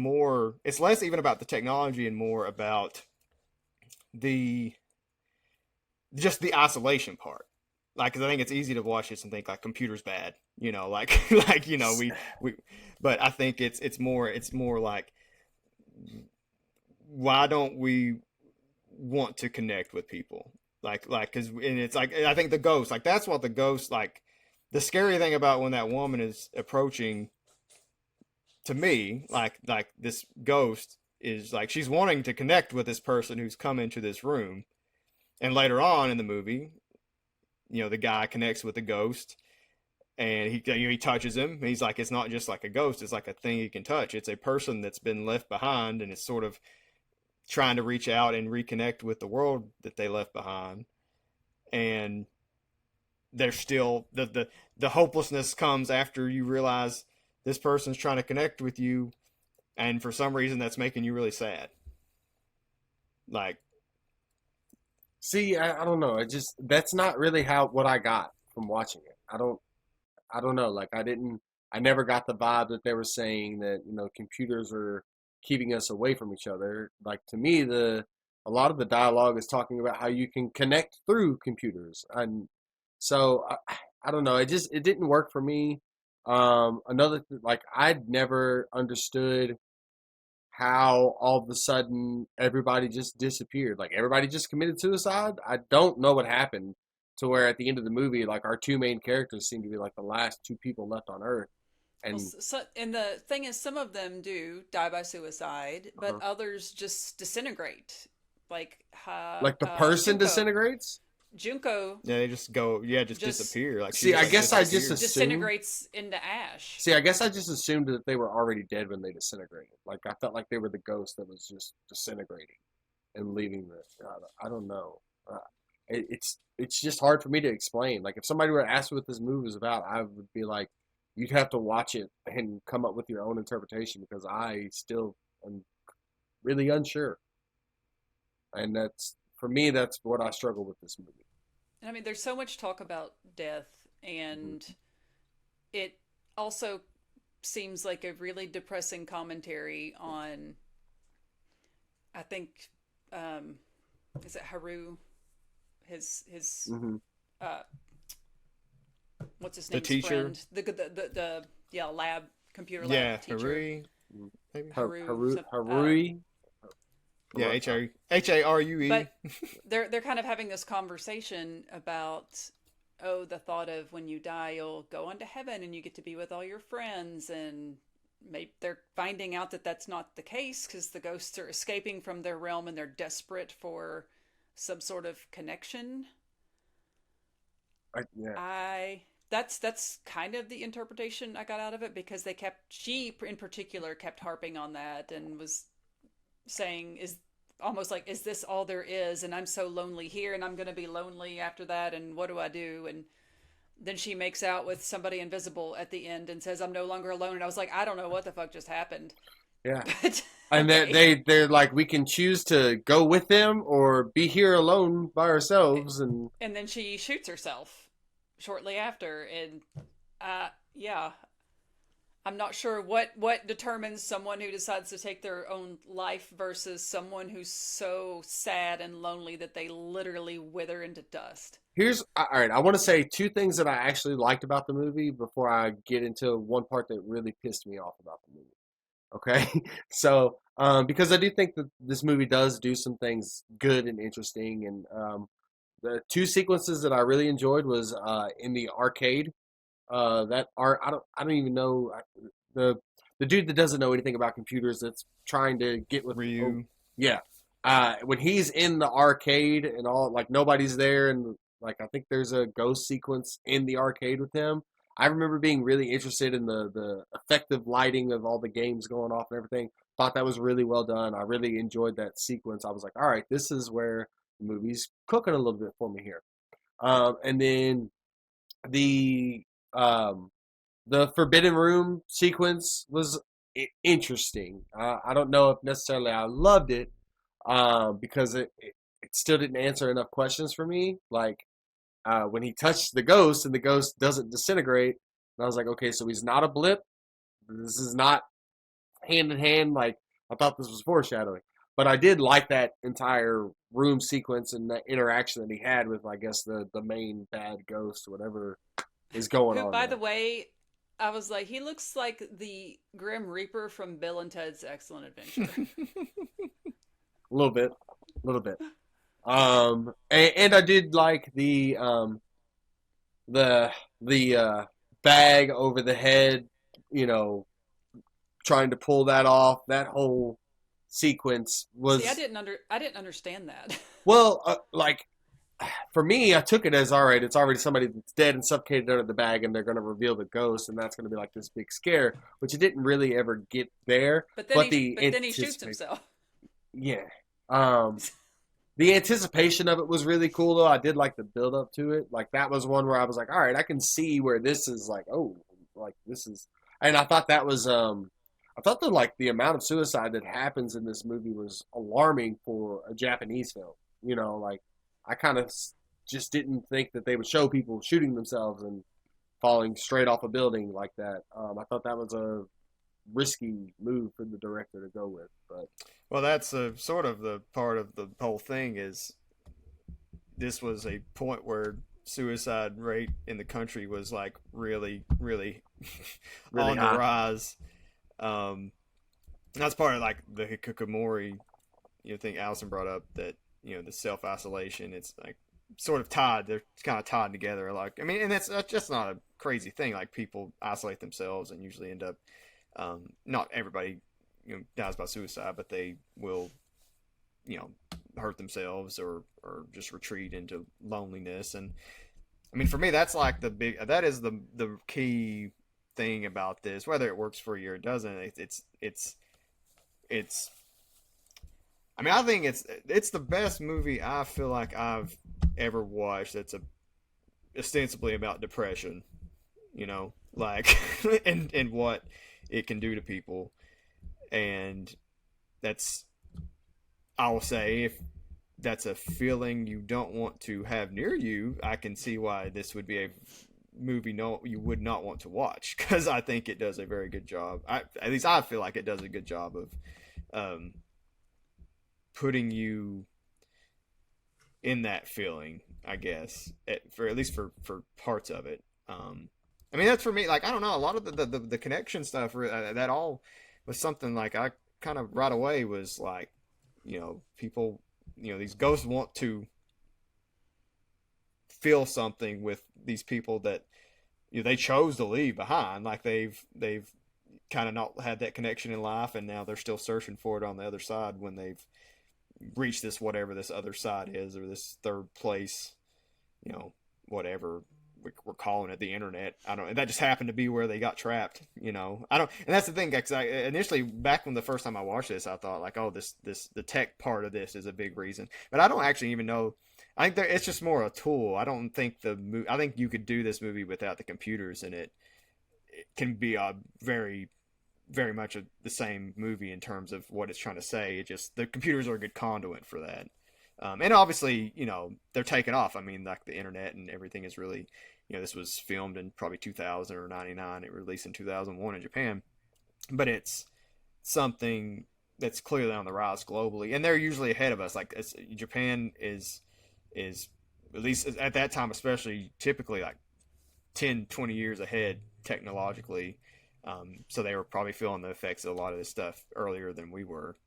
[SPEAKER 2] less even about the technology and more about just the isolation part. Like, because I think it's easy to watch this and think, like, computer's bad, like we but I think it's more like, why don't we want to connect with people, like because, and it's like, I think the ghost, like, that's what the ghost, like, the scary thing about when that woman is approaching, to me, like this ghost is like, she's wanting to connect with this person who's come into this room, and later on in the movie, the guy connects with the ghost, and he touches him, and he's like, it's not just like a ghost, it's like a thing he can touch. It's a person that's been left behind, and it's sort of trying to reach out and reconnect with the world that they left behind. And there's still the hopelessness comes after you realize this person's trying to connect with you, and for some reason that's making you really sad. Like,
[SPEAKER 1] see, I don't know. That's not really what I got from watching it. I don't know. Like, I never got the vibe that they were saying that, computers are keeping us away from each other. Like, to me, a lot of the dialogue is talking about how you can connect through computers. And so I don't know. It didn't work for me. Like, I'd never understood how all of a sudden everybody just disappeared. Like, everybody just committed suicide. I don't know what happened to where at the end of the movie, like, our two main characters seem to be like the last two people left on Earth. And
[SPEAKER 3] and the thing is, some of them do die by suicide, but others just disintegrate. Like
[SPEAKER 1] the person
[SPEAKER 3] Junko.
[SPEAKER 1] Disintegrates?
[SPEAKER 3] Junko.
[SPEAKER 2] Yeah, they just go, just disappear. Like,
[SPEAKER 1] see, I guess I just assumed,
[SPEAKER 3] disintegrates into ash.
[SPEAKER 1] See, I guess I just assumed that they were already dead when they disintegrated. Like, I felt like they were the ghost that was just disintegrating and leaving the. I don't know. It's just hard for me to explain. Like, if somebody were to ask me what this movie was about, I would be like, you'd have to watch it and come up with your own interpretation, because I still am really unsure. And for me, that's what I struggle with this movie.
[SPEAKER 3] I mean, there's so much talk about death, and it also seems like a really depressing commentary on, I think, is it Haru? His what's his name?
[SPEAKER 2] The teacher.
[SPEAKER 3] Friend. The lab computer lab teacher.
[SPEAKER 1] Harui.
[SPEAKER 2] Yeah, Harue.
[SPEAKER 3] But they're kind of having this conversation about oh, the thought of when you die, you'll go on to heaven and you get to be with all your friends. And maybe they're finding out that that's not the case because the ghosts are escaping from their realm and they're desperate for some sort of connection.
[SPEAKER 1] Yeah.
[SPEAKER 3] That's kind of the interpretation I got out of it, because she in particular kept harping on that and was saying, is almost like, is this all there is, and I'm so lonely here and I'm going to be lonely after that, and what do I do? And then she makes out with somebody invisible at the end and says, I'm no longer alone. And I was like, I don't know what the fuck just happened.
[SPEAKER 1] Yeah.
[SPEAKER 3] But,
[SPEAKER 1] And
[SPEAKER 3] okay.
[SPEAKER 1] they're like, we can choose to go with them or be here alone by ourselves. And
[SPEAKER 3] And then she shoots herself shortly after. And yeah, I'm not sure what determines someone who decides to take their own life versus someone who's so sad and lonely that they literally wither into dust.
[SPEAKER 1] here's all right. I want to say two things that I actually liked about the movie before I get into one part that really pissed me off about the movie. Okay, so because I do think that this movie does do some things good and interesting, and the two sequences that I really enjoyed was in the arcade. That are I don't even know the the dude that doesn't know anything about computers that's trying to get with
[SPEAKER 2] Ryu.
[SPEAKER 1] yeah. When he's in the arcade and all, like nobody's there, and like I think there's a ghost sequence in the arcade with him. I remember being really interested in the effective lighting of all the games going off and everything. Thought that was really well done. I really enjoyed that sequence. I was like, all right, this is where the movie's cooking a little bit for me here. And then the um, the Forbidden Room sequence was interesting. I don't know if necessarily I loved it, because it still didn't answer enough questions for me. Like when he touched the ghost and the ghost doesn't disintegrate, and I was like, okay, so he's not a blip. This is not hand in hand. Like I thought this was foreshadowing, but I did like that entire room sequence and that interaction that he had with, I guess, the main bad ghost, whatever is going
[SPEAKER 3] Who,
[SPEAKER 1] on
[SPEAKER 3] by
[SPEAKER 1] there.
[SPEAKER 3] the way, I was like, he looks like the Grim Reaper from Bill and Ted's Excellent Adventure.
[SPEAKER 1] A little bit, a little bit. And I did like the bag over the head, you know, trying to pull that off. That whole sequence was
[SPEAKER 3] See, I didn't understand that.
[SPEAKER 1] well, like for me, I took it as all right. It's already somebody that's dead and suffocated under the bag, and they're going to reveal the ghost, and that's going to be like this big scare, which it didn't really ever get there. But
[SPEAKER 3] Then he shoots himself.
[SPEAKER 1] yeah. Um, the anticipation of it was really cool, though. I did like the build up to it. Like that was one where I was like, all right, I can see where this is like, oh, like this is, and I thought that was, I thought that like the amount of suicide that happens in this movie was alarming for a Japanese film. You know, like I kind of just didn't think that they would show people shooting themselves and falling straight off a building like that. I thought that was a risky move for the director to go with, but
[SPEAKER 2] Well, that's sort of the part of the whole thing is this was a point where suicide rate in the country was like really, really
[SPEAKER 1] really
[SPEAKER 2] on the
[SPEAKER 1] high.
[SPEAKER 2] rise. Um, that's part of like the hikikomori, thing Allison brought up, that the self isolation. It's like sort of tied. They're kind of tied together. Like I mean, and that's just not a crazy thing. Like people isolate themselves and usually end up. Not everybody, dies by suicide, but they will, hurt themselves or just retreat into loneliness. And I mean, for me, that's like that is the key thing about this. Whether it works for you or it doesn't, it's. I mean, I think it's the best movie I feel like I've ever watched. That's ostensibly about depression, like and what it can do to people. And that's, I will say, if that's a feeling you don't want to have near you, I can see why this would be a movie you would not want to watch, because I think it does a very good job. At least I feel like it does a good job of putting you in that feeling, I guess, at least for parts of it. I mean, that's for me. Like, I don't know, a lot of the connection stuff, that all was something like I kind of right away was like, people, these ghosts want to feel something with these people that they chose to leave behind. Like they've kind of not had that connection in life, and now they're still searching for it on the other side when they've reached this whatever this other side is, or this third place, whatever we're calling it, the internet. I don't. That just happened to be where they got trapped. I don't. And that's the thing. Cause I initially, back when the first time I watched this, I thought like, oh, the tech part of this is a big reason. But I don't actually even know. I think it's just more a tool. I don't think I think you could do this movie without the computers, and it can be a very, very much the same movie in terms of what it's trying to say. It just, the computers are a good conduit for that. And obviously, they're taking off. I mean, like the internet and everything is really, this was filmed in probably 2000 or 99. It released in 2001 in Japan. But it's something that's clearly on the rise globally. And they're usually ahead of us. Like Japan is at least at that time, especially typically like 10, 20 years ahead technologically. So they were probably feeling the effects of a lot of this stuff earlier than we were.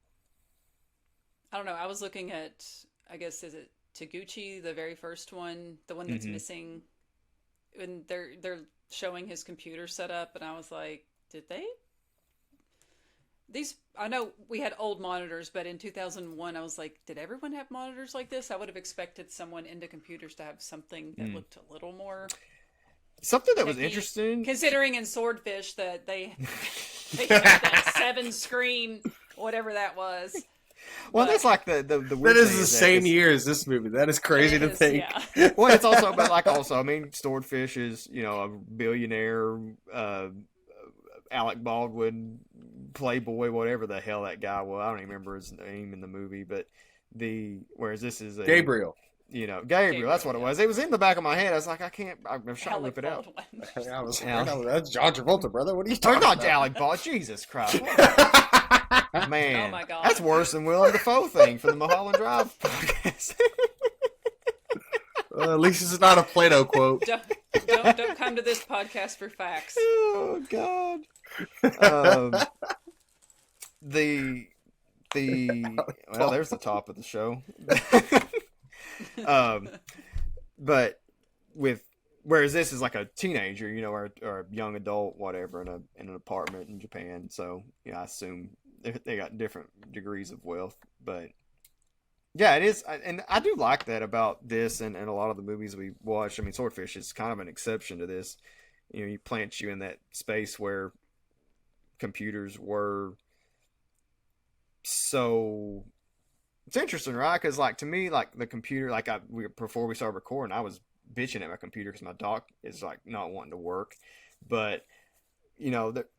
[SPEAKER 3] I don't know. I was looking at, I guess, is it Taguchi, the very first one, the one that's missing, and they're showing his computer setup, and I was like, did they? I know we had old monitors, but in 2001, I was like, did everyone have monitors like this? I would have expected someone into computers to have something that looked a little more.
[SPEAKER 2] Something that was interesting,
[SPEAKER 3] considering in Swordfish that they had that 7-screen, whatever that was.
[SPEAKER 2] Well, that's like the weird
[SPEAKER 1] that is
[SPEAKER 2] thing
[SPEAKER 1] the same year as this movie. That is crazy to think.
[SPEAKER 3] Yeah.
[SPEAKER 2] Well, it's also, but like also, I mean, Swordfish is a billionaire, Alec Baldwin, playboy, whatever the hell that guy was. I don't even remember his name in the movie, but whereas this is
[SPEAKER 1] Gabriel.
[SPEAKER 2] Gabriel, that's what it was. It was in the back of my head. I was like, I'm trying to whip it out.
[SPEAKER 1] That's John Travolta, brother. What are you talking about?
[SPEAKER 2] Not Alec Baldwin. Jesus Christ. Man,
[SPEAKER 3] oh my God.
[SPEAKER 2] That's worse than Willem Dafoe thing for the Mulholland Drive podcast.
[SPEAKER 1] At least it's not a Plato quote.
[SPEAKER 3] Don't come to this podcast for facts.
[SPEAKER 2] Oh God. Well, there's the top of the show. But whereas this is like a teenager, or a young adult, whatever, in an apartment in Japan. So I assume they got different degrees of wealth, but yeah, it is. And I do like that about this and a lot of the movies we watch. I mean, Swordfish is kind of an exception to this. You plant you in that space where computers were so. It's interesting, right? Because like to me, like the computer, like before we started recording, I was bitching at my computer because my dock is like not wanting to work, but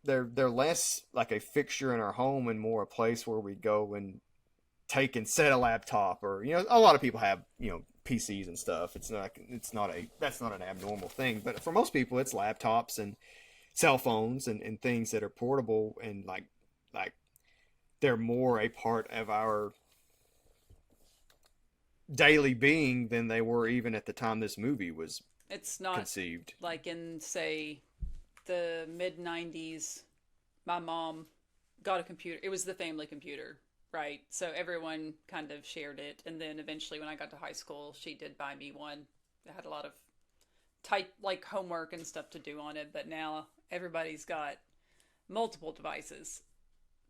[SPEAKER 2] they're less like a fixture in our home and more a place where we go and take and set a laptop, or a lot of people have PCs and stuff. That's not an abnormal thing, but for most people it's laptops and cell phones and things that are portable and like they're more a part of our daily being than they were even at the time this movie was conceived.
[SPEAKER 3] Like in, say, the mid-90s, my mom got a computer. It was the family computer, right? So everyone kind of shared it. And then eventually when I got to high school, she did buy me one. It had a lot of like homework and stuff to do on it. But now everybody's got multiple devices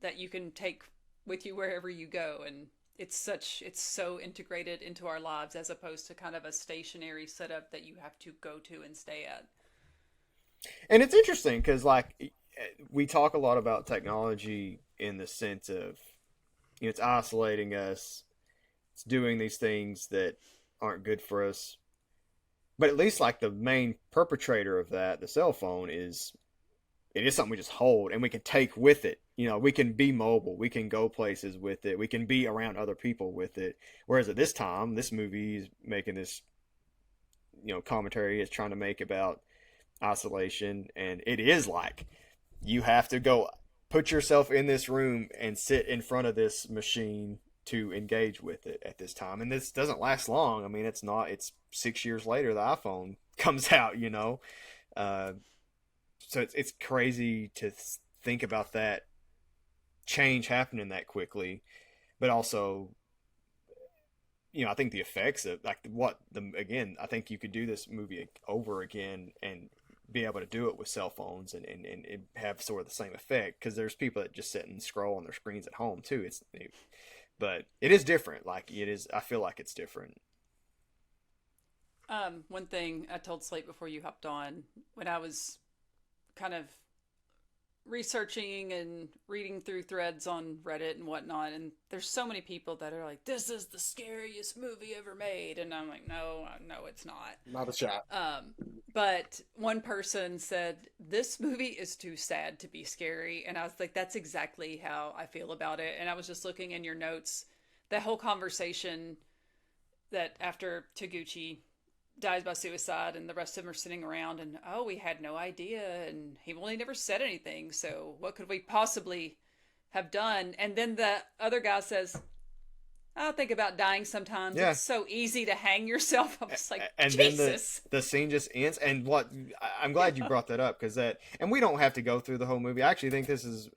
[SPEAKER 3] that you can take with you wherever you go. And it's so integrated into our lives as opposed to kind of a stationary setup that you have to go to and stay at.
[SPEAKER 2] And it's interesting because like we talk a lot about technology in the sense of it's isolating us, it's doing these things that aren't good for us, but at least like the main perpetrator of that, the cell phone, it is something we just hold and we can take with it. We can be mobile, we can go places with it, we can be around other people with it. Whereas at this time, this movie is making this commentary it's trying to make about isolation, and it is like you have to go put yourself in this room and sit in front of this machine to engage with it at this time. And this doesn't last long. I mean, it's 6 years later the iPhone comes out, so it's crazy to think about that change happening that quickly, but also I think the effects of like again, I think you could do this movie over again and be able to do it with cell phones and have sort of the same effect, because there's people that just sit and scroll on their screens at home too. But it is different. Like it is, I feel like it's different.
[SPEAKER 3] One thing I told Slate before you hopped on, when I was kind of researching and reading through threads on Reddit and whatnot, and there's so many people that are like, this is the scariest movie ever made, and I'm like, no, it's not.
[SPEAKER 1] Not a shot.
[SPEAKER 3] But one person said, this movie is too sad to be scary, and I was like, that's exactly how I feel about it. And I was just looking in your notes, that whole conversation that after Taguchi dies by suicide and the rest of them are sitting around and, oh, we had no idea and he really never said anything, so what could we possibly have done? And then the other guy says, I think about dying sometimes. Yeah. It's so easy to hang yourself. I was like,
[SPEAKER 2] and
[SPEAKER 3] Jesus.
[SPEAKER 2] Then the scene just ends. And I'm glad you brought that up, because and we don't have to go through the whole movie. I actually think this is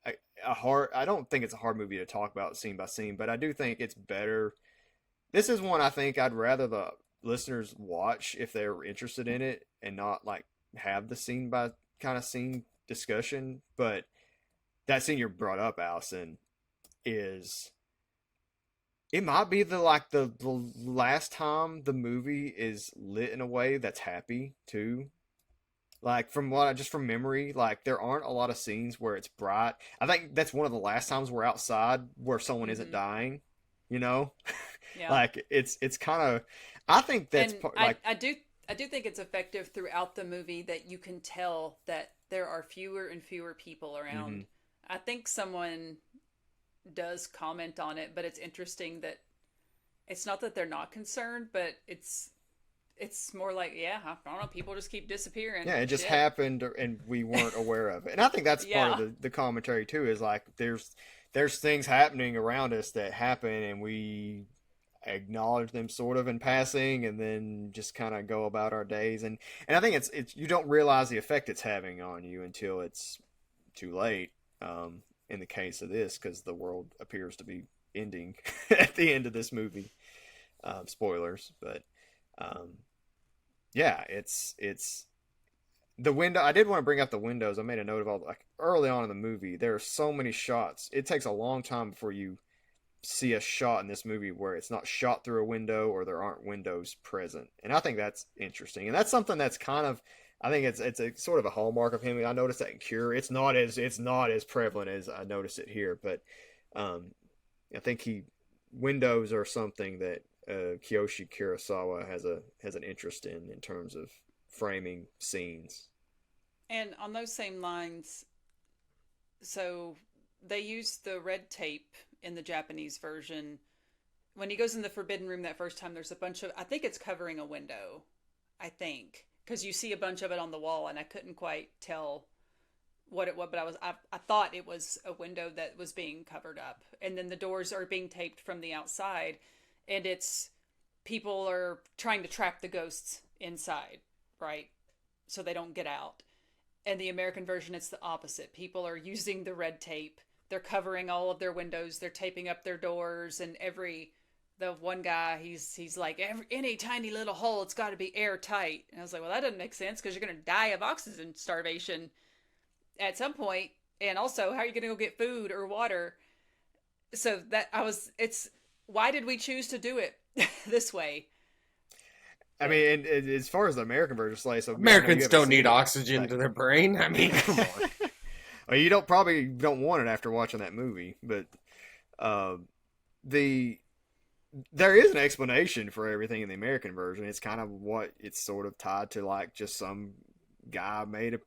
[SPEAKER 2] I don't think it's a hard movie to talk about scene by scene, but I do think it's better. This is one I think I'd rather the listeners watch if they're interested in it and not like have the scene by kind of scene discussion. But that scene you brought up, Allison, it might be the last time the movie is lit in a way that's happy too. Like from memory, like there aren't a lot of scenes where it's bright. I think that's one of the last times we're outside where someone isn't dying, Yeah. Like it's kind of, I think that's
[SPEAKER 3] I do think it's effective throughout the movie that you can tell that there are fewer and fewer people around. Mm-hmm. I think someone does comment on it, but it's interesting that it's not that they're not concerned, but it's more like, I don't know, people just keep disappearing.
[SPEAKER 2] Yeah, it just happened and we weren't aware of it. And I think that's part of the commentary too, is like there's things happening around us that happen and we acknowledge them sort of in passing and then just kind of go about our days. And I think it's you don't realize the effect it's having on you until it's too late. In the case of this, because the world appears to be ending at the end of this movie. Spoilers, but it's the window. I did want to bring up the windows. I made a note of all, like early on in the movie, there are so many shots. It takes a long time before you see a shot in this movie where it's not shot through a window or there aren't windows present. And I think that's interesting. And that's something that's kind of, I think it's a sort of a hallmark of him. I noticed that in Cure. It's not as prevalent as I noticed it here, but I think windows are something that Kiyoshi Kurosawa has an interest in terms of framing scenes.
[SPEAKER 3] And on those same lines, so they use the red tape in the Japanese version. When he goes in the Forbidden Room that first time, there's a bunch of, I think it's covering a window, because you see a bunch of it on the wall, and I couldn't quite tell what it was, but I thought it was a window that was being covered up, and then the doors are being taped from the outside, and it's people are trying to trap the ghosts inside, right? So they don't get out. And the American version, it's the opposite. People are using the red tape. They're covering all of their windows. They're taping up their doors, and the one guy, he's like, any tiny little hole, it's got to be airtight. And I was like, well, that doesn't make sense, because you're going to die of oxygen starvation at some point. And also, how are you going to go get food or water? So why did we choose to do it this way?
[SPEAKER 2] I mean, and as far as the American version, so
[SPEAKER 1] Americans don't need oxygen to their brain. I mean, come on.
[SPEAKER 2] Well, you probably don't want it after watching that movie, but there is an explanation for everything in the American version. It's kind of what it's sort of tied to, like just some guy made a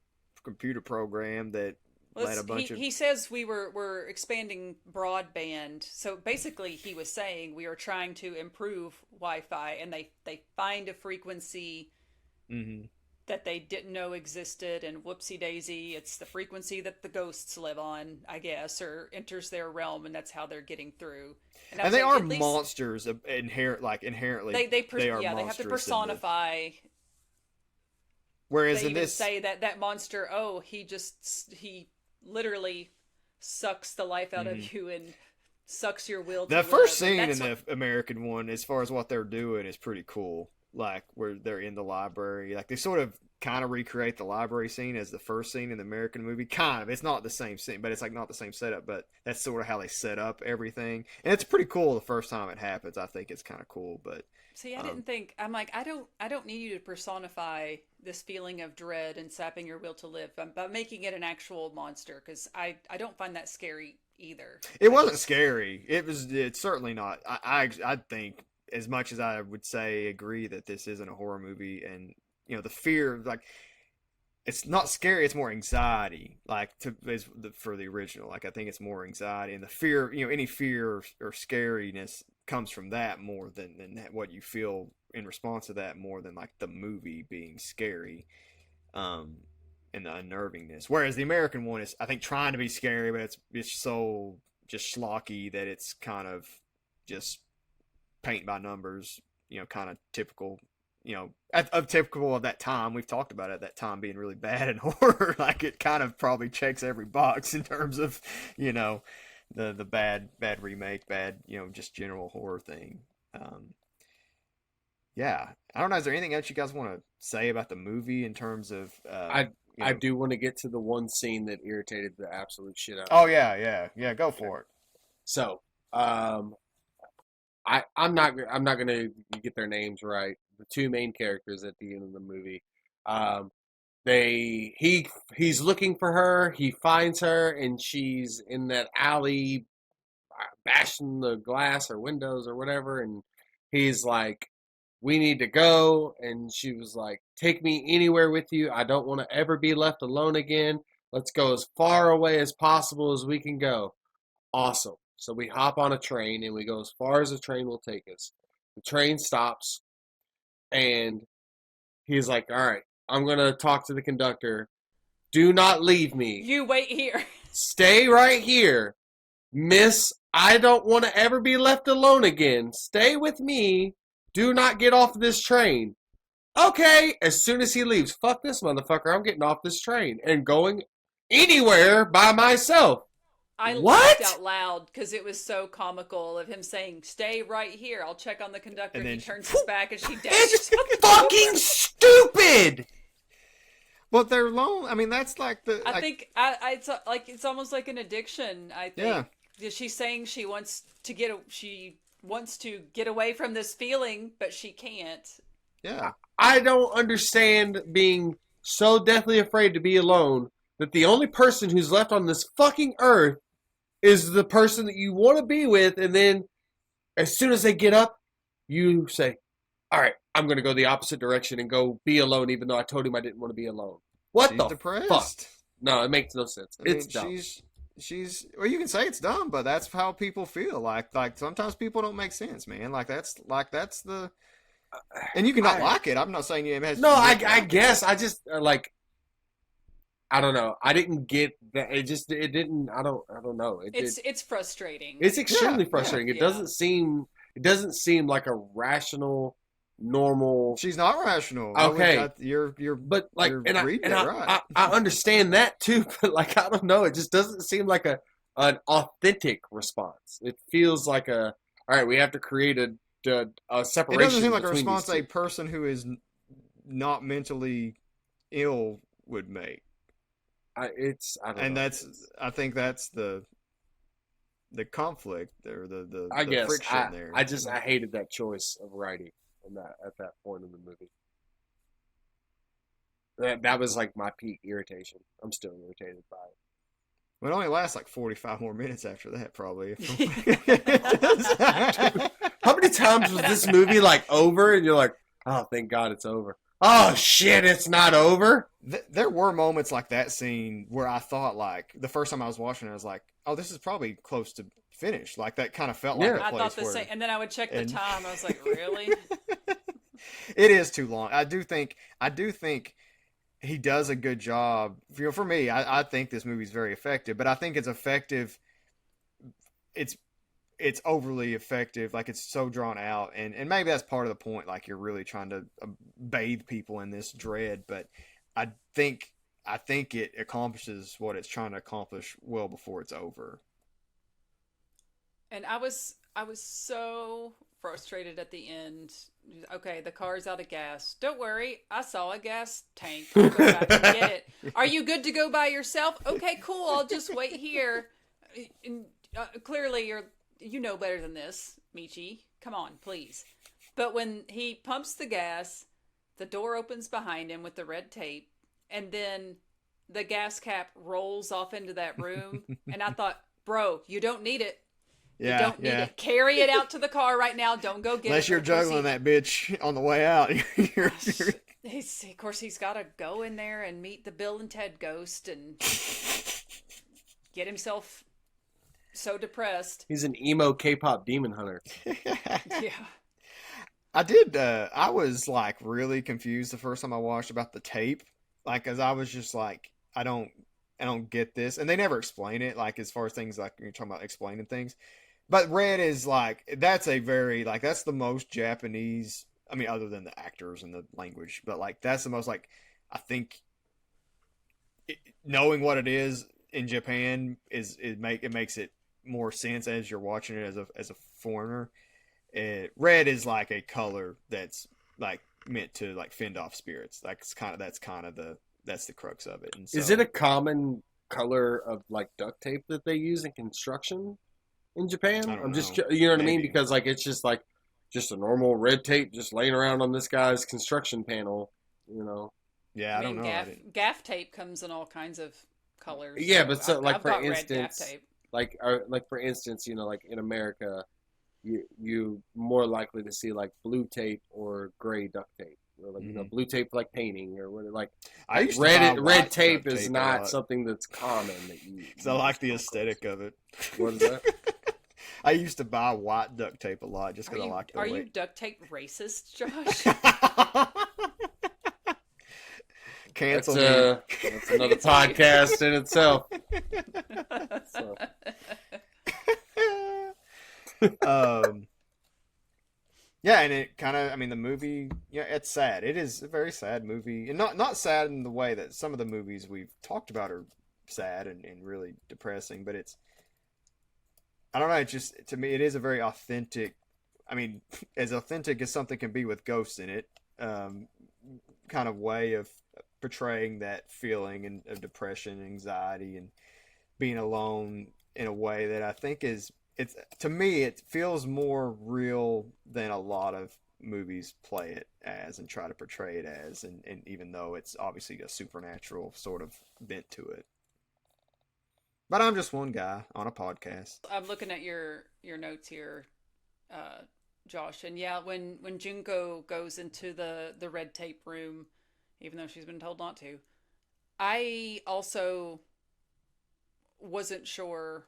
[SPEAKER 2] computer program that let a bunch of... He
[SPEAKER 3] says we're expanding broadband. So basically he was saying we are trying to improve Wi-Fi, and they find a frequency that they didn't know existed, and whoopsie daisy, it's the frequency that the ghosts live on, I guess, or enters their realm, and that's how they're getting through.
[SPEAKER 2] And they are monsters inherently.
[SPEAKER 3] They have to personify.
[SPEAKER 2] Whereas
[SPEAKER 3] they
[SPEAKER 2] in this,
[SPEAKER 3] say that monster, he literally sucks the life out of you and sucks your will to
[SPEAKER 2] The
[SPEAKER 3] live.
[SPEAKER 2] first scene in
[SPEAKER 3] That's
[SPEAKER 2] the American one, as far as what they're doing, is pretty cool. Like where they're in the library, like they sort of kind of recreate the library scene as the first scene in the American movie. Kind of, it's not the same scene, but it's like not the same setup. But that's sort of how they set up everything, and it's pretty cool the first time it happens. I think it's kind of cool, but.
[SPEAKER 3] See, I didn't think. I'm like, I don't need you to personify this feeling of dread and sapping your will to live by making it an actual monster, because I don't find that scary either.
[SPEAKER 2] It wasn't scary. It's certainly not. I think, as much as I would say agree that this isn't a horror movie, and the fear, like, it's not scary. It's more anxiety. Like for the original, like I think it's more anxiety and the fear. Any fear or scariness comes from that more than what you feel in response to that, more than like the movie being scary, and the unnervingness. Whereas the American one is, I think, trying to be scary, but it's so just schlocky that it's kind of just paint by numbers. Kind of typical. Typical of that time. We've talked about it, that time being really bad in horror. Like it kind of probably checks every box in terms of the bad remake, bad just general horror thing. Yeah, I don't know. Is there anything else you guys want to say about the movie in terms of?
[SPEAKER 1] I do want to get to the one scene that irritated the absolute shit out of
[SPEAKER 2] Oh
[SPEAKER 1] me.
[SPEAKER 2] yeah. Go for it.
[SPEAKER 1] So, I'm not gonna get their names right. The two main characters at the end of the movie, he's looking for her. He finds her, and she's in that alley, bashing the glass or windows or whatever. And he's like, "We need to go." And she was like, "Take me anywhere with you. I don't want to ever be left alone again. Let's go as far away as possible as we can go." Awesome. So we hop on a train and we go as far as the train will take us. The train stops and he's like, "All right, I'm going to talk to the conductor. Do not leave me.
[SPEAKER 3] You wait here.
[SPEAKER 1] Stay right here. Miss, I don't want to ever be left alone again. Stay with me. Do not get off this train." Okay, as soon as he leaves, fuck this motherfucker. I'm getting off this train and going anywhere by myself.
[SPEAKER 3] I
[SPEAKER 1] What?
[SPEAKER 3] laughed out loud because it was so comical of him saying, "Stay right here. I'll check on the conductor."
[SPEAKER 2] And
[SPEAKER 3] He
[SPEAKER 2] then
[SPEAKER 3] turns his back and she dashes.
[SPEAKER 1] It's fucking stupid.
[SPEAKER 2] But they're alone. I mean, that's like the.
[SPEAKER 3] I think it's almost like an addiction. I think. Yeah. She's saying she wants to get away from this feeling, but she can't.
[SPEAKER 2] Yeah.
[SPEAKER 1] I don't understand being so deathly afraid to be alone that the only person who's left on this fucking earth is the person that you want to be with, and then as soon as they get up, you say, "All right, I'm going to go the opposite direction and go be alone," even though I told him I didn't want to be alone. What
[SPEAKER 2] She's
[SPEAKER 1] the
[SPEAKER 2] depressed.
[SPEAKER 1] fuck? No, it makes no sense.
[SPEAKER 2] I mean,
[SPEAKER 1] It's dumb.
[SPEAKER 2] She's well, you can say it's dumb, but that's how people feel. Like sometimes people don't make sense, man. Like that's the. And you can not like it. I'm not saying it has.
[SPEAKER 1] No, I guess I just like. I don't know. I didn't get that. It didn't. I don't know.
[SPEAKER 3] It's frustrating.
[SPEAKER 1] It's extremely frustrating. It doesn't seem like a rational, normal.
[SPEAKER 2] She's not rational.
[SPEAKER 1] Okay,
[SPEAKER 2] you're
[SPEAKER 1] but like,
[SPEAKER 2] you're
[SPEAKER 1] and
[SPEAKER 2] right.
[SPEAKER 1] I understand that too. But like, I don't know. It just doesn't seem like an authentic response. It feels like all right. We have to create a separation.
[SPEAKER 2] It doesn't seem like a
[SPEAKER 1] between
[SPEAKER 2] response a person who is not mentally ill would make.
[SPEAKER 1] I don't know.
[SPEAKER 2] I think that's the conflict or the
[SPEAKER 1] guess
[SPEAKER 2] friction there.
[SPEAKER 1] I hated that choice of writing at that point in the movie. That was like my peak irritation. I'm still irritated by it.
[SPEAKER 2] Well, it only lasts like 45 more minutes after that, probably.
[SPEAKER 1] How many times was this movie like over and you're like, "Oh, thank God it's over." Oh shit, it's not over.
[SPEAKER 2] There were moments like that scene where I thought, like, the first time I was watching it, I was like, "Oh, this is probably close to finish." Like that kind of felt like a place
[SPEAKER 3] I thought the
[SPEAKER 2] where...
[SPEAKER 3] same, and then I would check the time. I was like, "Really?"
[SPEAKER 2] It is too long. I do think he does a good job. For me, I think this movie's very effective, but I think it's effective. It's overly effective. Like it's so drawn out, and maybe that's part of the point. Like you're really trying to bathe people in this dread, but I think it accomplishes what it's trying to accomplish well before it's over.
[SPEAKER 3] And I was so frustrated at the end. Okay, the car's out of gas. Don't worry, I saw a gas tank. I'll go back and get it. Are you good to go by yourself? Okay, cool. I'll just wait here. And, clearly, you know better than this, Michi. Come on, please. But when he pumps the gas, the door opens behind him with the red tape, and then the gas cap rolls off into that room. And I thought, bro, you don't need it. You don't need it. Carry it out to the car right now. Don't go get it.
[SPEAKER 2] Unless you're juggling that bitch on the way out.
[SPEAKER 3] Of course, he's got to go in there and meet the Bill and Ted ghost and get himself so depressed.
[SPEAKER 1] He's an emo K-pop demon hunter.
[SPEAKER 3] Yeah.
[SPEAKER 2] I was like really confused the first time I watched about the tape. Like, as I was just like, I don't get this. And they never explain it, like, as far as things like you're talking about explaining things. But Red is like, that's the most Japanese, I mean, other than the actors and the language, but like, that's the most, like, I think knowing what it is in Japan it makes it more sense as you're watching it as a foreigner. Red is like a color that's like meant to like fend off spirits. Like, that's the crux of it. And so,
[SPEAKER 1] is it a common color of like duct tape that they use in construction in Japan?
[SPEAKER 2] I don't
[SPEAKER 1] I'm just,
[SPEAKER 2] know.
[SPEAKER 1] you know what I mean?
[SPEAKER 2] Maybe.
[SPEAKER 1] Because like, it's just like, just a normal red tape just laying around on this guy's construction panel, you know?
[SPEAKER 2] Yeah, I don't know.
[SPEAKER 3] Gaff tape comes in all kinds of colors.
[SPEAKER 1] Yeah, but so like,
[SPEAKER 3] I've
[SPEAKER 1] for
[SPEAKER 3] got
[SPEAKER 1] instance,
[SPEAKER 3] red gaff tape.
[SPEAKER 1] like for instance, you know, like in America, you more likely to see like blue tape or gray duct tape. Or like, you know, blue tape for like painting or what, like
[SPEAKER 2] I used to
[SPEAKER 1] red
[SPEAKER 2] buy white
[SPEAKER 1] tape
[SPEAKER 2] duct
[SPEAKER 1] is
[SPEAKER 2] tape a
[SPEAKER 1] not
[SPEAKER 2] lot.
[SPEAKER 1] something that's common that you.
[SPEAKER 2] So I like the aesthetic of it.
[SPEAKER 1] What is that?
[SPEAKER 2] I used to buy white duct tape a lot just because I liked the
[SPEAKER 3] Are
[SPEAKER 2] way.
[SPEAKER 3] you duct tape racist, Josh?
[SPEAKER 2] Cancel me.
[SPEAKER 1] That's another podcast in itself. So.
[SPEAKER 2] Yeah, and it kind of, I mean, the movie, yeah, it's sad. It is a very sad movie, and not sad in the way that some of the movies we've talked about are sad and really depressing, but it's, I don't know, it just, to me, it is a very authentic, I mean, as authentic as something can be with ghosts in it, kind of way of portraying that feeling and of depression, anxiety, and being alone in a way that I think is, it's, to me, it feels more real than a lot of movies play it as and try to portray it as, and even though it's obviously a supernatural sort of bent to it. But I'm just one guy on a podcast.
[SPEAKER 3] I'm looking at your notes here, Josh, and yeah, when Junko goes into the red tape room, even though she's been told not to, I also wasn't sure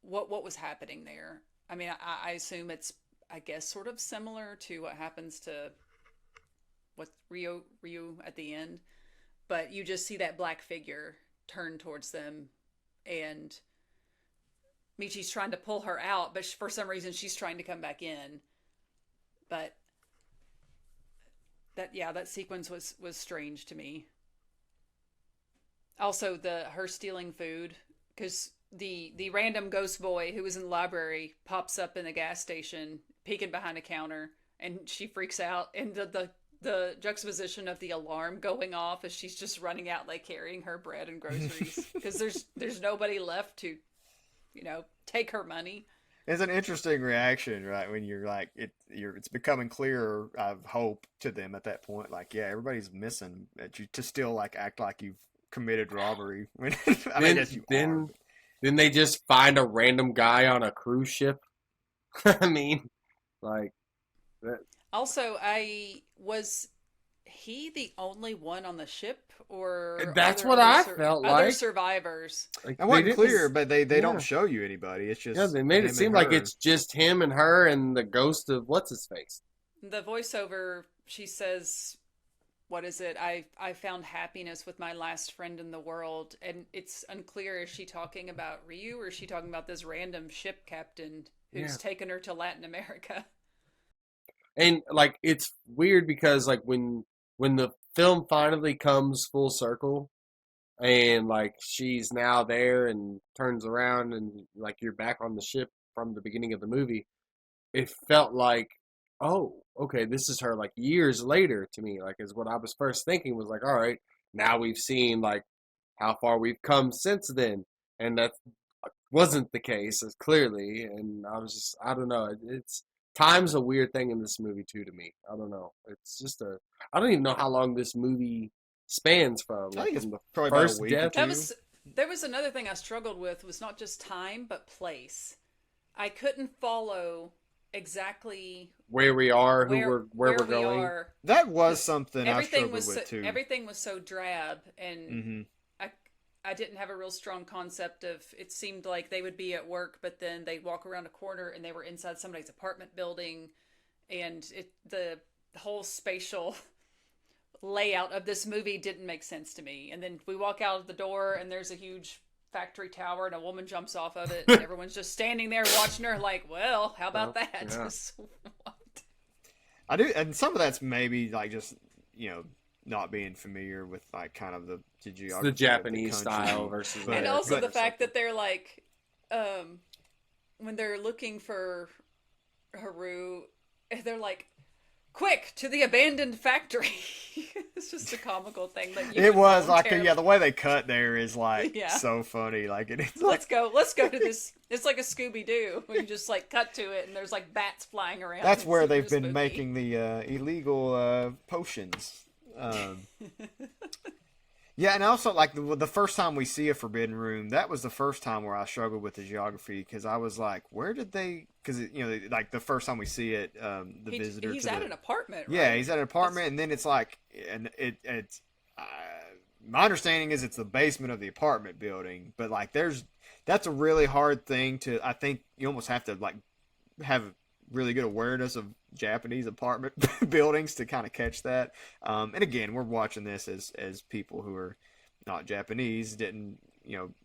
[SPEAKER 3] what was happening there. I mean, I assume it's, I guess, sort of similar to what happens to Ryu at the end, but you just see that black figure turn towards them, and Michi's trying to pull her out, but for some reason she's trying to come back in. But that sequence was strange to me. Also, her stealing food, because the random ghost boy who was in the library pops up in the gas station, peeking behind a counter, and she freaks out. And the juxtaposition of the alarm going off as she's just running out, like carrying her bread and groceries, because there's nobody left to, take her money.
[SPEAKER 2] It's an interesting reaction, right? When you're like, it's becoming clearer, I hope, to them at that point. Like, yeah, everybody's missing. That you to still like act like you've committed robbery. When I guess you are.
[SPEAKER 1] Then they just find a random guy on a cruise ship. I mean, like that.
[SPEAKER 3] Also, was he the only one on the ship, or
[SPEAKER 1] that's what I felt like.
[SPEAKER 3] Other survivors.
[SPEAKER 2] It wasn't clear, but they don't show you anybody. It's just
[SPEAKER 1] they made it seem like it's just him and her and the ghost of what's his face.
[SPEAKER 3] The voiceover, she says, what is it? I found happiness with my last friend in the world. And it's unclear, is she talking about Ryu, or is she talking about this random ship captain who's taken her to Latin America?
[SPEAKER 1] And like, it's weird because like when the film finally comes full circle and like she's now there and turns around and like you're back on the ship from the beginning of the movie, it felt like, oh, okay, this is her like years later to me. Like, is what I was first thinking was like, all right, now we've seen like how far we've come since then, and that wasn't the case as clearly. And I was just, I don't know, it's time's a weird thing in this movie too to me. I don't know. It's just I don't even know how long this movie spans from.
[SPEAKER 2] I think it's
[SPEAKER 1] from the
[SPEAKER 2] probably about
[SPEAKER 1] first
[SPEAKER 2] a week or
[SPEAKER 1] death.
[SPEAKER 2] two.
[SPEAKER 3] There was another thing I struggled with was not just time but place. I couldn't follow exactly
[SPEAKER 1] Where we are,
[SPEAKER 3] where
[SPEAKER 1] where we're
[SPEAKER 3] we
[SPEAKER 1] going.
[SPEAKER 3] are.
[SPEAKER 2] That was something I
[SPEAKER 3] Everything
[SPEAKER 2] struggled
[SPEAKER 3] was
[SPEAKER 2] with too.
[SPEAKER 3] everything was so drab, and
[SPEAKER 2] Mm-hmm.
[SPEAKER 3] I didn't have a real strong concept of. It seemed like they would be at work, but then they'd walk around a corner and they were inside somebody's apartment building, and the whole spatial layout of this movie didn't make sense to me. And then we walk out of the door and there's a huge factory tower and a woman jumps off of it and everyone's just standing there watching her like, well, how about that?
[SPEAKER 1] Yeah.
[SPEAKER 3] What?
[SPEAKER 2] I do, and some of that's maybe like just not being familiar with like kind of the geography,
[SPEAKER 1] It's the Japanese
[SPEAKER 2] of the country.
[SPEAKER 1] style versus,
[SPEAKER 3] And also
[SPEAKER 2] but-
[SPEAKER 3] the fact that they're like, when they're looking for Haru, they're like, quick to the abandoned factory. It's just a comical thing. That
[SPEAKER 2] It was
[SPEAKER 3] film
[SPEAKER 2] like
[SPEAKER 3] terrible.
[SPEAKER 2] the way they cut there is like
[SPEAKER 3] Yeah.
[SPEAKER 2] so funny. Like it's like
[SPEAKER 3] Let's go to this. It's like a Scooby Doo. You just like cut to it and there's like bats flying around.
[SPEAKER 2] that's
[SPEAKER 3] It's
[SPEAKER 2] where
[SPEAKER 3] super
[SPEAKER 2] they've been
[SPEAKER 3] spooky.
[SPEAKER 2] making the illegal potions. Yeah, and also like the first time we see a forbidden room, that was the first time where I struggled with the geography because I was like, where did they? Because like the first time we see it, the visitor.
[SPEAKER 3] He's
[SPEAKER 2] to
[SPEAKER 3] at
[SPEAKER 2] the,
[SPEAKER 3] an apartment.
[SPEAKER 2] Yeah,
[SPEAKER 3] right?
[SPEAKER 2] he's at an apartment, and then it's like, and it's. My understanding is it's the basement of the apartment building, but like that's a really hard thing to. I think you almost have to like have really good awareness of Japanese apartment buildings to kind of catch that. And again, we're watching this as people who are not Japanese, didn't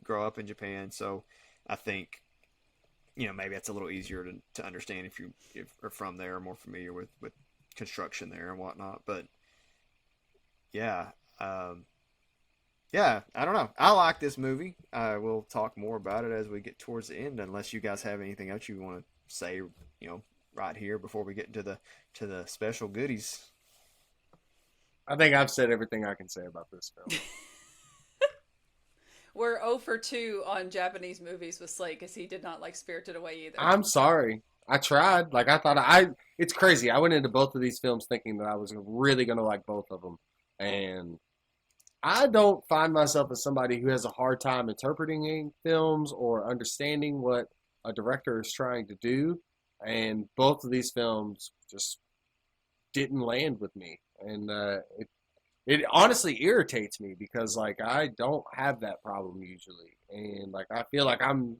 [SPEAKER 2] grow up in Japan, so I think maybe that's a little easier to understand if you're from there or more familiar with construction there and whatnot. But yeah, yeah, I don't know. I like this movie. We'll talk more about it as we get towards the end, unless you guys have anything else you want to say, right here before we get into the special goodies.
[SPEAKER 1] I think I've said everything I can say about this film.
[SPEAKER 3] We're 0 for 2 on Japanese movies with Slate because he did not like Spirited Away either.
[SPEAKER 1] I'm sorry. I tried. Like, I thought it's crazy. I went into both of these films thinking that I was really going to like both of them. And I don't find myself as somebody who has a hard time interpreting films or understanding what a director is trying to do. And both of these films just didn't land with me. And it honestly irritates me because, like, I don't have that problem usually. And, like, I feel like I'm,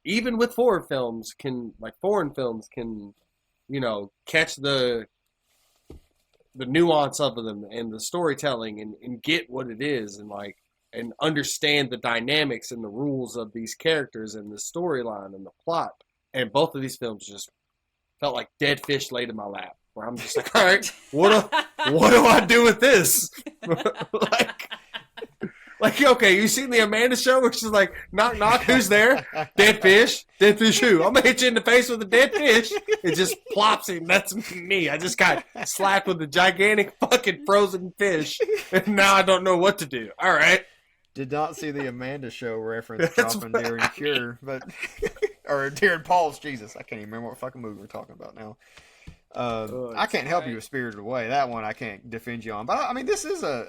[SPEAKER 1] even with foreign films can, catch the nuance of them and the storytelling and get what it is and understand the dynamics and the rules of these characters and the storyline and the plot. And both of these films just felt like dead fish laid in my lap, where I'm just like, all right, what do I do with this? like, okay, you seen the Amanda Show where she's like, knock, knock, who's there? Dead fish who? I'm gonna hit you in the face with a dead fish. It just plops him. That's me. I just got slapped with a gigantic fucking frozen fish, and now I don't know what to do. All right.
[SPEAKER 2] Did not see the Amanda Show reference dropping during Cure, but or during Paul's. Jesus, I can't even remember what fucking movie we're talking about now. I can't help you with Spirited Away. That one I can't defend you on. But I mean, this is I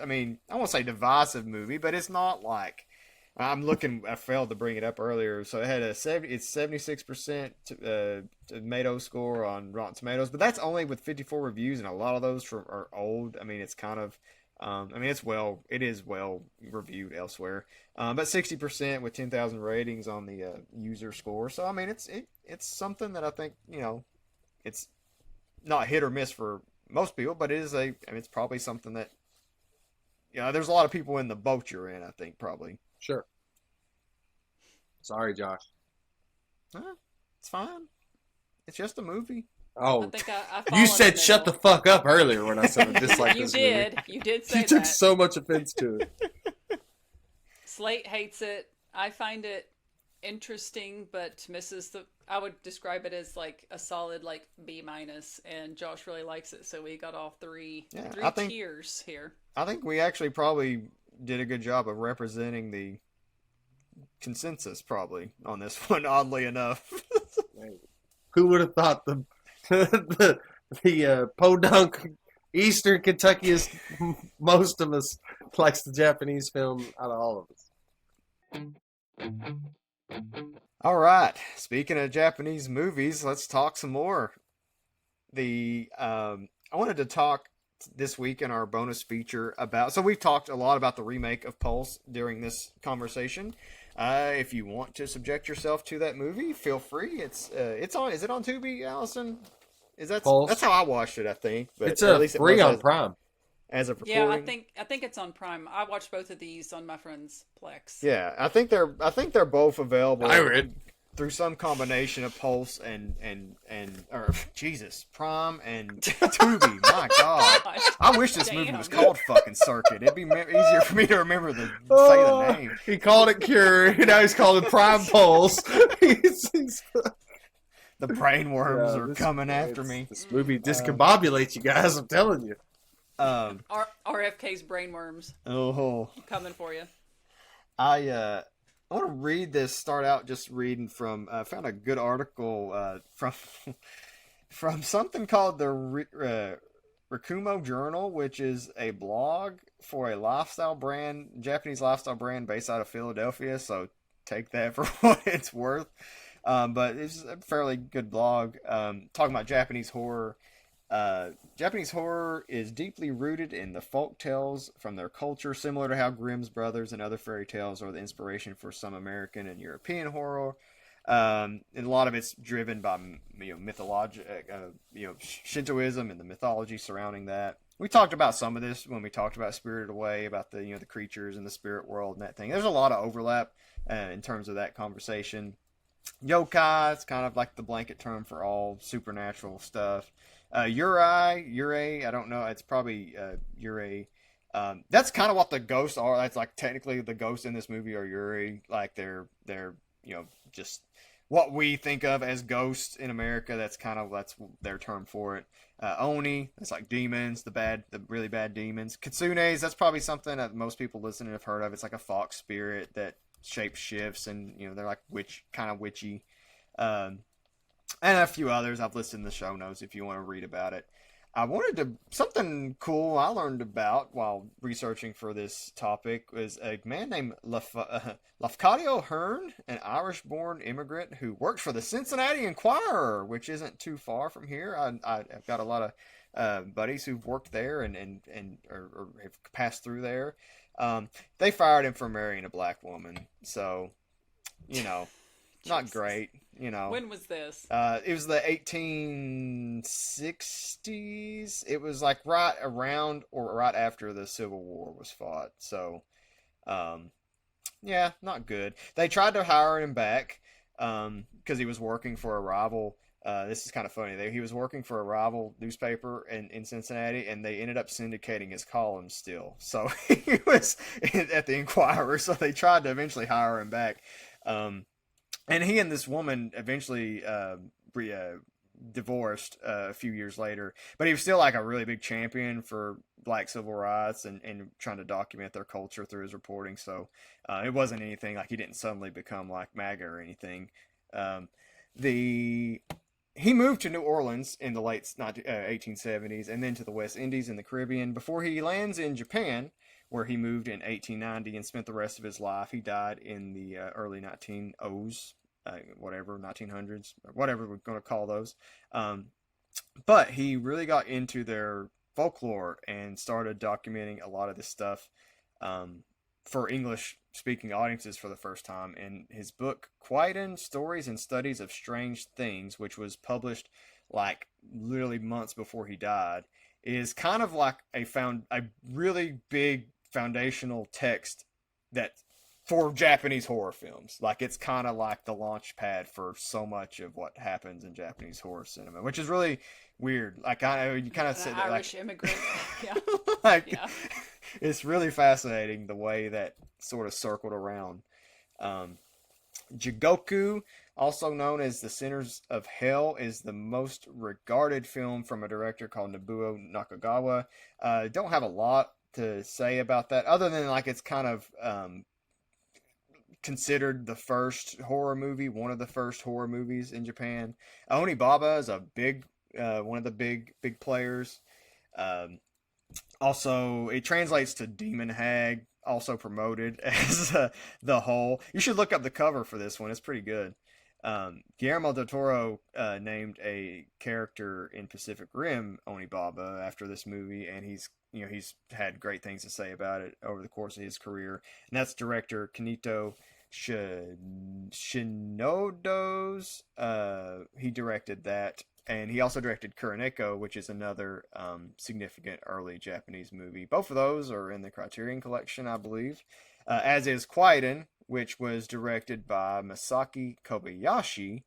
[SPEAKER 2] won't say divisive movie, but it's not like I'm looking. I failed to bring it up earlier, so it had it's 76% tomato score on Rotten Tomatoes, but that's only with 54 reviews, and a lot of those are old. I mean, it's kind of. It is well reviewed elsewhere, but 60% with 10,000 ratings on the user score. So I mean, it's something that I think it's not hit or miss for most people, but it is it's probably something that there's a lot of people in the boat you're in. I think probably.
[SPEAKER 1] Sure. Sorry, Josh.
[SPEAKER 2] It's fine. It's just a movie.
[SPEAKER 1] Oh,
[SPEAKER 3] I think I
[SPEAKER 1] you said shut the fuck up earlier when I said I dislike
[SPEAKER 3] You
[SPEAKER 1] this
[SPEAKER 3] did.
[SPEAKER 1] movie.
[SPEAKER 3] You did say
[SPEAKER 1] You took
[SPEAKER 3] that.
[SPEAKER 1] so much offense to it.
[SPEAKER 3] Slate hates it. I find it interesting, but misses the. I would describe it as like a solid like B minus, and Josh really likes it, so we got all three tiers here.
[SPEAKER 2] I think we actually probably did a good job of representing the consensus probably on this one. Oddly enough,
[SPEAKER 1] Who would have thought the podunk Eastern Kentucky is most of us likes the Japanese film out of all of us.
[SPEAKER 2] All right. Speaking of Japanese movies, let's talk some more. I wanted to talk this week in our bonus feature about. So we've talked a lot about the remake of Pulse during this conversation. If you want to subject yourself to that movie, feel free. It's on. Is it on Tubi, Allison?
[SPEAKER 1] Pulse?
[SPEAKER 2] That's how I watched it, I think. But
[SPEAKER 1] it's at least free on Prime.
[SPEAKER 2] As of recording.
[SPEAKER 3] Yeah, I think it's on Prime. I watched both of these on my friend's Plex.
[SPEAKER 2] Yeah, I think they're both available.
[SPEAKER 1] I read
[SPEAKER 2] through some combination of Pulse and Jesus, Prime and Tubi. My God, I wish this movie was called fucking Circuit. It'd be easier for me to remember say the name.
[SPEAKER 1] He called it Cure. Now he's called it Prime Pulse.
[SPEAKER 2] The brainworms are coming after me.
[SPEAKER 1] This movie discombobulates you guys. I'm telling you.
[SPEAKER 3] RFK's brainworms.
[SPEAKER 2] Oh,
[SPEAKER 3] coming for you.
[SPEAKER 2] I want to read this. Start out just reading from. I found a good article from something called the Rikumo Journal, which is a blog for a lifestyle brand, Japanese lifestyle brand based out of Philadelphia. So take that for what it's worth. But it's a fairly good blog talking about Japanese horror. Japanese horror is deeply rooted in the folk tales from their culture, similar to how Grimm's Brothers and other fairy tales are the inspiration for some American and European horror. And a lot of it's driven by Shintoism and the mythology surrounding that. We talked about some of this when we talked about Spirited Away, about the the creatures in the spirit world and that thing. There's a lot of overlap in terms of that conversation. Yokai, it's kind of like the blanket term for all supernatural stuff. Yurei, I don't know. It's probably Yurei. That's kind of what the ghosts are. That's like technically the ghosts in this movie are Yurei. Like they're just what we think of as ghosts in America. That's their term for it. Oni, that's like demons, the really bad demons. Kitsunes, that's probably something that most people listening have heard of. It's like a fox spirit that shape shifts and they're like kind of witchy. And a few others I've listed in the show notes if you want to read about it. Something cool I learned about while researching for this topic was a man named Lafcadio Hearn, an Irish-born immigrant who worked for the Cincinnati Enquirer, which isn't too far from here. I've got a lot of buddies who've worked there and have passed through there. They fired him for marrying a black woman, so not great.
[SPEAKER 3] When was this?
[SPEAKER 2] It was the 1860s. It was like right around or right after the Civil War was fought. So, yeah, not good. They tried to hire him back because he was working for a rival. This is kind of funny. He was working for a rival newspaper in Cincinnati, and they ended up syndicating his columns still. So he was at the Enquirer. So they tried to eventually hire him back. And he and this woman eventually divorced a few years later. But he was still like a really big champion for black civil rights and trying to document their culture through his reporting. So it wasn't anything like he didn't suddenly become like MAGA or anything. He moved to New Orleans in the late 1870s and then to the West Indies and the Caribbean before he lands in Japan, where he moved in 1890 and spent the rest of his life. He died in the early 1900s, whatever, 1900s, or whatever we're going to call those. But he really got into their folklore and started documenting a lot of this stuff for English-speaking audiences for the first time. In his book, Kwaidan, Stories and Studies of Strange Things, which was published like literally months before he died, is kind of like a really big foundational text that for Japanese horror films. Like it's kind of like the launch pad for so much of what happens in Japanese horror cinema, which is really weird. Like you kind of said
[SPEAKER 3] Irish immigrant. Yeah.
[SPEAKER 2] Yeah. It's really fascinating the way that sort of circled around. Jigoku, also known as The Sinners of Hell, is the most regarded film from a director called Nobuo Nakagawa. Don't have a lot to say about that, other than like it's kind of considered the first horror movie, one of the first horror movies in Japan. Onibaba is a big, one of the big players. Um, Also, it translates to Demon Hag, also promoted as the whole. You should look up the cover for this one. It's pretty good. Guillermo del Toro named a character in Pacific Rim Onibaba after this movie, and he's had great things to say about it over the course of his career. And that's director Kenito Shinodo's. He directed that, and he also directed Kuroneko, which is another significant early Japanese movie. Both of those are in the Criterion Collection, I believe. As is Kwaidan, which was directed by Masaki Kobayashi,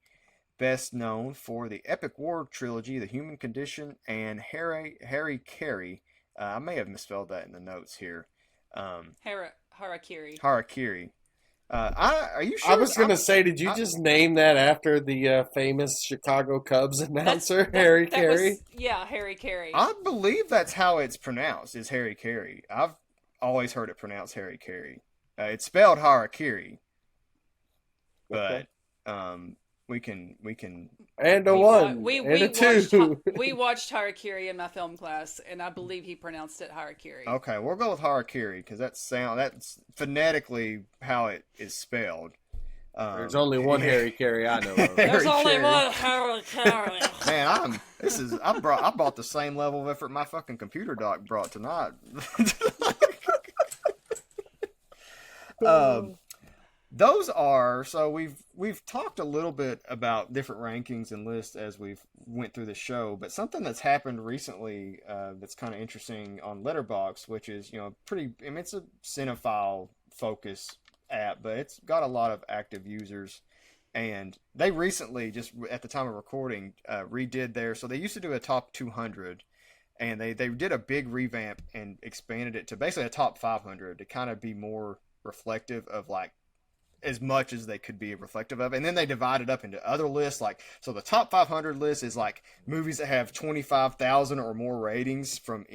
[SPEAKER 2] best known for the epic war trilogy, The Human Condition, and Harry Carey. I may have misspelled that in the notes here.
[SPEAKER 3] Harakiri.
[SPEAKER 2] Harakiri. Are you sure?
[SPEAKER 1] I was going to say, did you just name that after the famous Chicago Cubs announcer, Harry Carey?
[SPEAKER 3] Yeah, Harry Carey.
[SPEAKER 2] I believe that's how it's pronounced, is Harry Carey. I've always heard it pronounced Harry Carey. It's spelled Harakiri. But we can
[SPEAKER 1] and a one
[SPEAKER 3] we
[SPEAKER 1] and a two.
[SPEAKER 3] We watched Harakiri in my film class, and I believe he pronounced it Harakiri.
[SPEAKER 2] Okay, we'll go with Harakiri because that's phonetically how it is spelled.
[SPEAKER 1] There's only one Harry Carey I know of.
[SPEAKER 3] There's only one Harry Carey.
[SPEAKER 2] Man, I brought the same level of effort my fucking computer doc brought tonight. Those are, so we've talked a little bit about different rankings and lists as we've went through the show, but something that's happened recently that's kind of interesting on Letterboxd, which is, it's a cinephile focus app, but it's got a lot of active users, and they recently, just at the time of recording, redid so they used to do a top 200, and they did a big revamp and expanded it to basically a top 500 to kind of be more reflective of like as much as they could be reflective of. And then they divided up into other lists, so the top 500 list is like movies that have 25,000 or more ratings from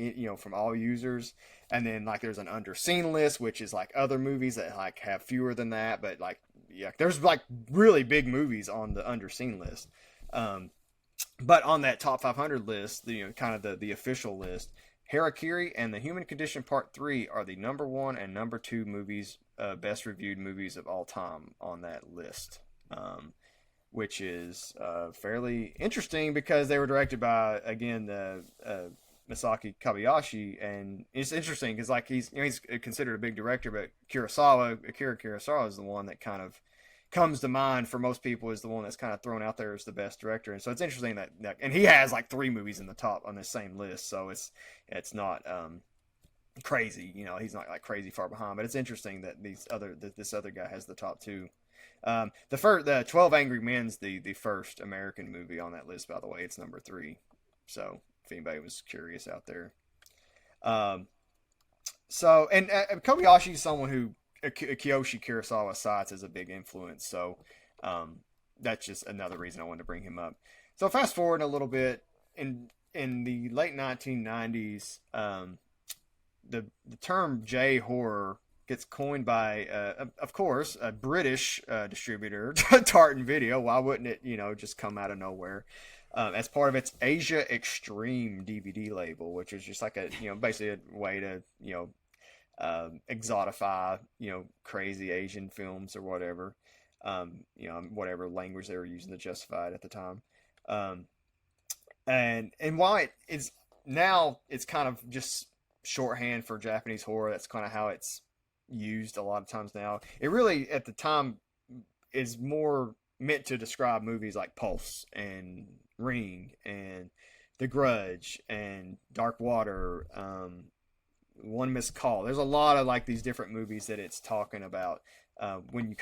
[SPEAKER 2] all users. And then like there's an underseen list, which is like other movies that like have fewer than that, but like, yeah, there's like really big movies on the underseen list. But on that top 500 list, kind of the official list, Harakiri and The Human Condition Part 3 are the number 1 and number 2 movies, best reviewed movies of all time on that list, which is fairly interesting because they were directed by, again, Masaki Kobayashi, and it's interesting because like he's considered a big director, but Akira Kurosawa is the one that kind of comes to mind for most people as the one that's kind of thrown out there as the best director. And so it's interesting that and he has like 3 movies in the top on this same list, so it's not crazy, he's not like crazy far behind, but it's interesting that this other guy has the top 2. The 12 Angry Men's the first American movie on that list, by the way. It's number 3, so if anybody was curious out there. So Kobayashi is someone who Kiyoshi Kurosawa cites as a big influence, so that's just another reason I wanted to bring him up. So fast forward a little bit, in the late 1990s, the term J-horror gets coined by, of course, a British distributor, Tartan Video. Why wouldn't it, just come out of nowhere? As part of its Asia Extreme DVD label, which is just like basically a way to, exotify, crazy Asian films or whatever, whatever language they were using to justify it at the time. And while it's kind of just shorthand for Japanese horror, that's kind of how it's used a lot of times now. It really, at the time, is more meant to describe movies like Pulse and Ring and The Grudge and Dark Water, One Missed Call. There's a lot of like these different movies that it's talking about. When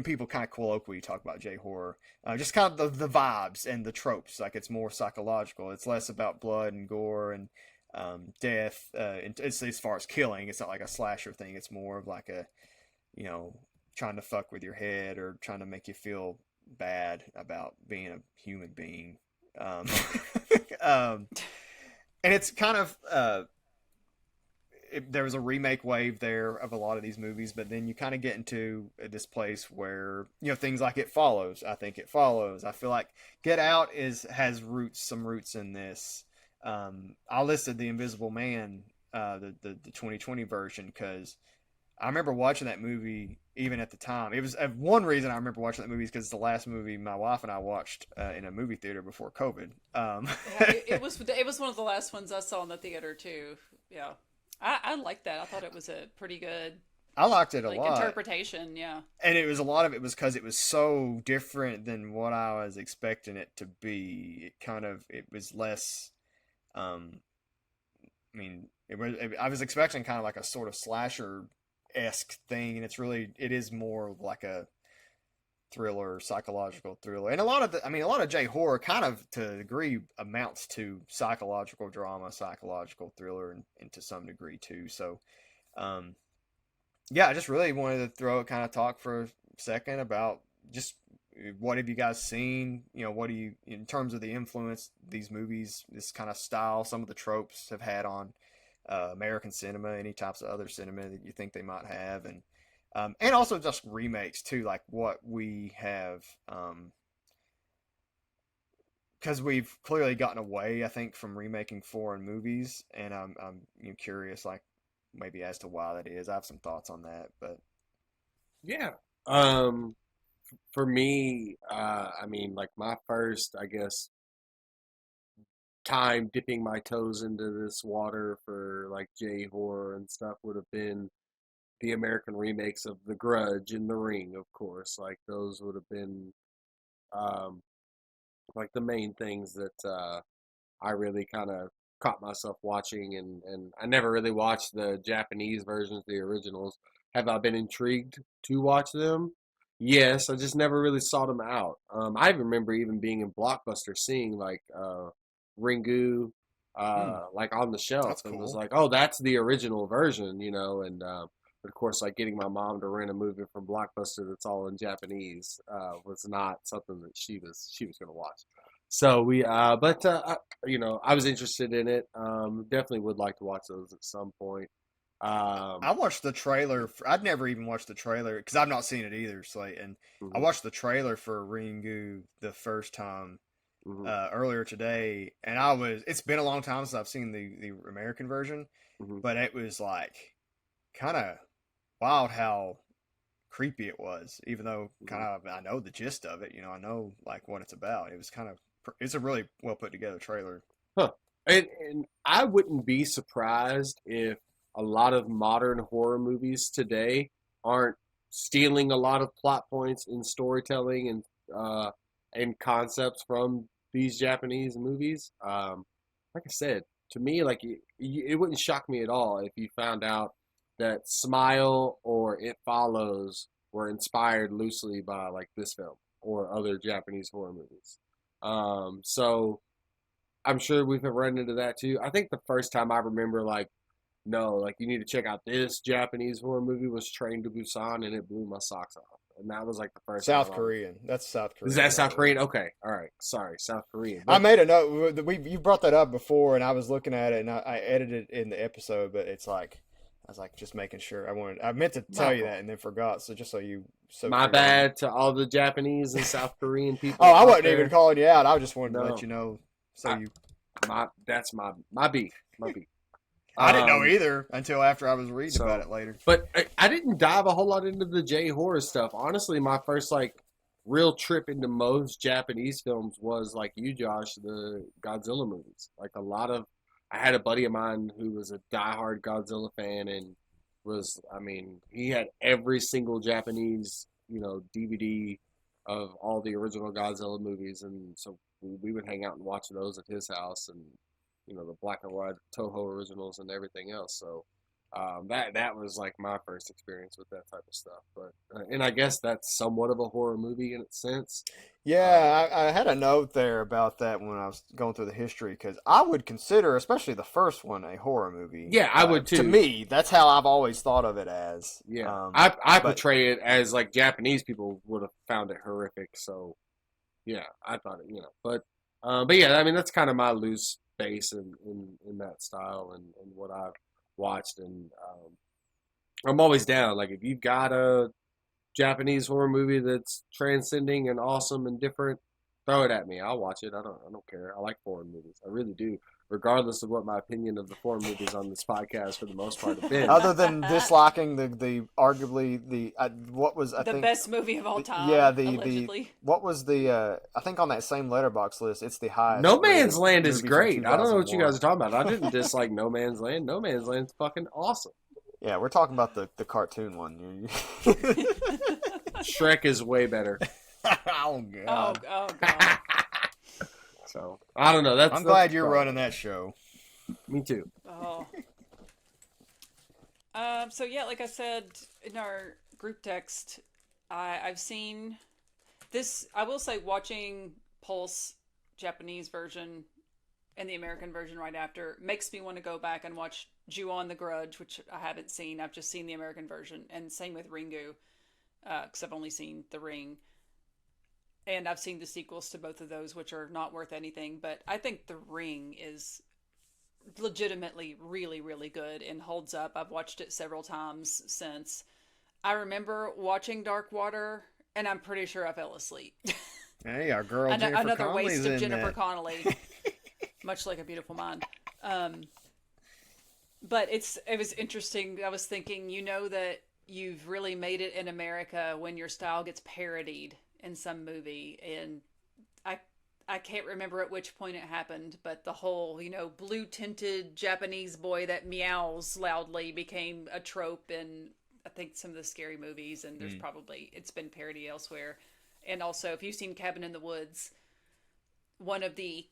[SPEAKER 2] people kind of colloquially talk about J-horror, just kind of the vibes and the tropes. Like it's more psychological. It's less about blood and gore and death. It's as far as killing, it's not like a slasher thing. It's more of like a, trying to fuck with your head or trying to make you feel bad about being a human being. Um, um, and it's kind of there was a remake wave there of a lot of these movies, but then you kind of get into this place where things like It Follows. I think It Follows. I feel like Get Out has some roots in this. I listed The Invisible Man, the 2020 version, because I remember watching that movie even at the time. It was one reason I remember watching that movie is because it's the last movie my wife and I watched in a movie theater before COVID.
[SPEAKER 3] It was one of the last ones I saw in the theater too. Yeah. I liked that. I thought it was a pretty good.
[SPEAKER 2] I liked it a lot.
[SPEAKER 3] Interpretation, yeah.
[SPEAKER 2] And a lot of it was because it was so different than what I was expecting it to be. It was less. I was expecting kind of like a sort of slasher-esque thing, and it is more like a thriller, psychological thriller, and a lot of J horror kind of to a degree amounts to psychological drama, psychological thriller, and to some degree too. So, yeah, I just really wanted to talk for a second about just what have you guys seen? What do you, in terms of the influence these movies, this kind of style, some of the tropes have had on American cinema, any types of other cinema that you think they might have, and also just remakes too, like what we have, because we've clearly gotten away, I think, from remaking foreign movies, and I'm curious, like maybe as to why that is. I have some thoughts on that, but
[SPEAKER 1] yeah. For me, like my first, I guess, time dipping my toes into this water for like J horror and stuff would have been the American remakes of The Grudge and The Ring, of course. Like those would have been um, like the main things that I really kind of caught myself watching, and I never really watched the Japanese versions, the originals. Have I been intrigued to watch them? Yes, I just never really sought them out. I remember even being in Blockbuster seeing like Ringu like on the shelf
[SPEAKER 2] that's
[SPEAKER 1] and was
[SPEAKER 2] cool.
[SPEAKER 1] like, oh, that's the original version, and but of course, like getting my mom to rent a movie from Blockbuster that's all in Japanese was not something that she was going to watch. So I was interested in it. Definitely would like to watch those at some point.
[SPEAKER 2] I watched the trailer. I'd never even watched the trailer because I've not seen it either. And I watched the trailer for Ringu the first time earlier today, and it's been a long time since I've seen the American version, but it was like kind of wild how creepy it was, even though kind of I know the gist of it. I know like what it's about. It's a really well put together trailer.
[SPEAKER 1] Huh. And I wouldn't be surprised if a lot of modern horror movies today aren't stealing a lot of plot points in storytelling and concepts from these Japanese movies. Like I said, to me, like it wouldn't shock me at all if you found out that Smile or It Follows were inspired loosely by like this film or other Japanese horror movies. So I'm sure we've run into that too. I think the first time I remember like, no, like you need to check out this Japanese horror movie was Train to Busan, and it blew my socks off. And that was like the first
[SPEAKER 2] South Korean. That's South Korean.
[SPEAKER 1] Is that South Korean? Okay, all right. Sorry, South Korean.
[SPEAKER 2] I made a note. You brought that up before, and I was looking at it, and I edited it in the episode, but it's like I was like just making sure. I meant to tell you that, and then forgot. So just so you.
[SPEAKER 1] My bad to all the Japanese and South Korean people.
[SPEAKER 2] Oh, I wasn't even calling you out. I just wanted to let you know.
[SPEAKER 1] That's my beef. My beef.
[SPEAKER 2] I didn't know either until after I was reading about it later.
[SPEAKER 1] But I didn't dive a whole lot into the J horror stuff. Honestly, my first like real trip into most Japanese films was like you, Josh, the Godzilla movies. Like I had a buddy of mine who was a diehard Godzilla fan and he had every single Japanese, DVD of all the original Godzilla movies, and so we would hang out and watch those at his house, and the black and white Toho originals and everything else. So That was like my first experience with that type of stuff. But and I guess that's somewhat of a horror movie in its sense.
[SPEAKER 2] Yeah, I had a note there about that when I was going through the history because I would consider, especially the first one, a horror movie.
[SPEAKER 1] Yeah, I would too.
[SPEAKER 2] To me, that's how I've always thought of it as.
[SPEAKER 1] Yeah, I portray it as like Japanese people would have found it horrific. So yeah, I thought it, but yeah, I mean that's kind of my loose base in that style and what I've watched, and I'm always down. Like if you've got a Japanese horror movie that's transcending and awesome and different, throw it at me. I'll watch it. I don't care. I like foreign movies. I really do. Regardless of what my opinion of the foreign movies on this podcast for the most part have been.
[SPEAKER 2] Other than disliking the arguably the what was I
[SPEAKER 3] the
[SPEAKER 2] think
[SPEAKER 3] best movie of all time.
[SPEAKER 2] Yeah,
[SPEAKER 3] allegedly.
[SPEAKER 2] what was the I think on that same letterbox list, it's the highest.
[SPEAKER 1] No Man's Land is great. I don't know what you
[SPEAKER 2] 2001.
[SPEAKER 1] guys are talking about. I didn't dislike No Man's Land. No Man's Land's fucking awesome.
[SPEAKER 2] Yeah, we're talking about the cartoon one.
[SPEAKER 1] Shrek is way better.
[SPEAKER 2] Oh god.
[SPEAKER 3] Oh god.
[SPEAKER 1] So I don't know.
[SPEAKER 2] I'm glad you're running that show.
[SPEAKER 1] Me too.
[SPEAKER 3] Oh. So yeah, like I said in our group text, I've seen this. I will say, watching Pulse Japanese version and the American version right after makes me want to go back and watch Ju-on the Grudge, which I haven't seen. I've just seen the American version, and same with Ringu, because I've only seen The Ring. And I've seen the sequels to both of those, which are not worth anything. But I think The Ring is legitimately really, really good and holds up. I've watched it several times since. I remember watching Dark Water, and I'm pretty sure I fell asleep.
[SPEAKER 2] Hey, our girl Jennifer
[SPEAKER 3] Another
[SPEAKER 2] Connelly's
[SPEAKER 3] waste of
[SPEAKER 2] in
[SPEAKER 3] Jennifer
[SPEAKER 2] that.
[SPEAKER 3] Connelly, much like A Beautiful Mind. But it was interesting. I was thinking, that you've really made it in America when your style gets parodied in some movie, and I can't remember at which point it happened, but the whole blue tinted Japanese boy that meows loudly became a trope in I think some of the scary movies, and there's probably it's been parodied elsewhere. And also, if you've seen Cabin in the Woods, one of the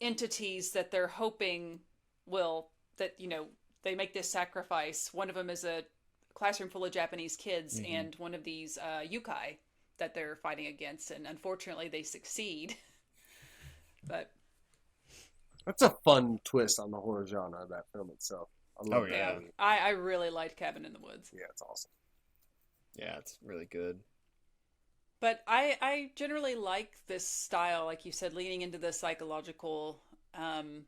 [SPEAKER 3] entities that they're hoping they make this sacrifice. One of them is a classroom full of Japanese kids, and one of these yokai that they're fighting against, and unfortunately they succeed. But
[SPEAKER 1] that's a fun twist on the horror genre of that film itself. I love
[SPEAKER 2] yeah.
[SPEAKER 1] that.
[SPEAKER 3] I really liked Cabin in the Woods.
[SPEAKER 1] Yeah, it's awesome.
[SPEAKER 2] Yeah, it's really good.
[SPEAKER 3] But I generally like this style, like you said, leaning into the psychological. Like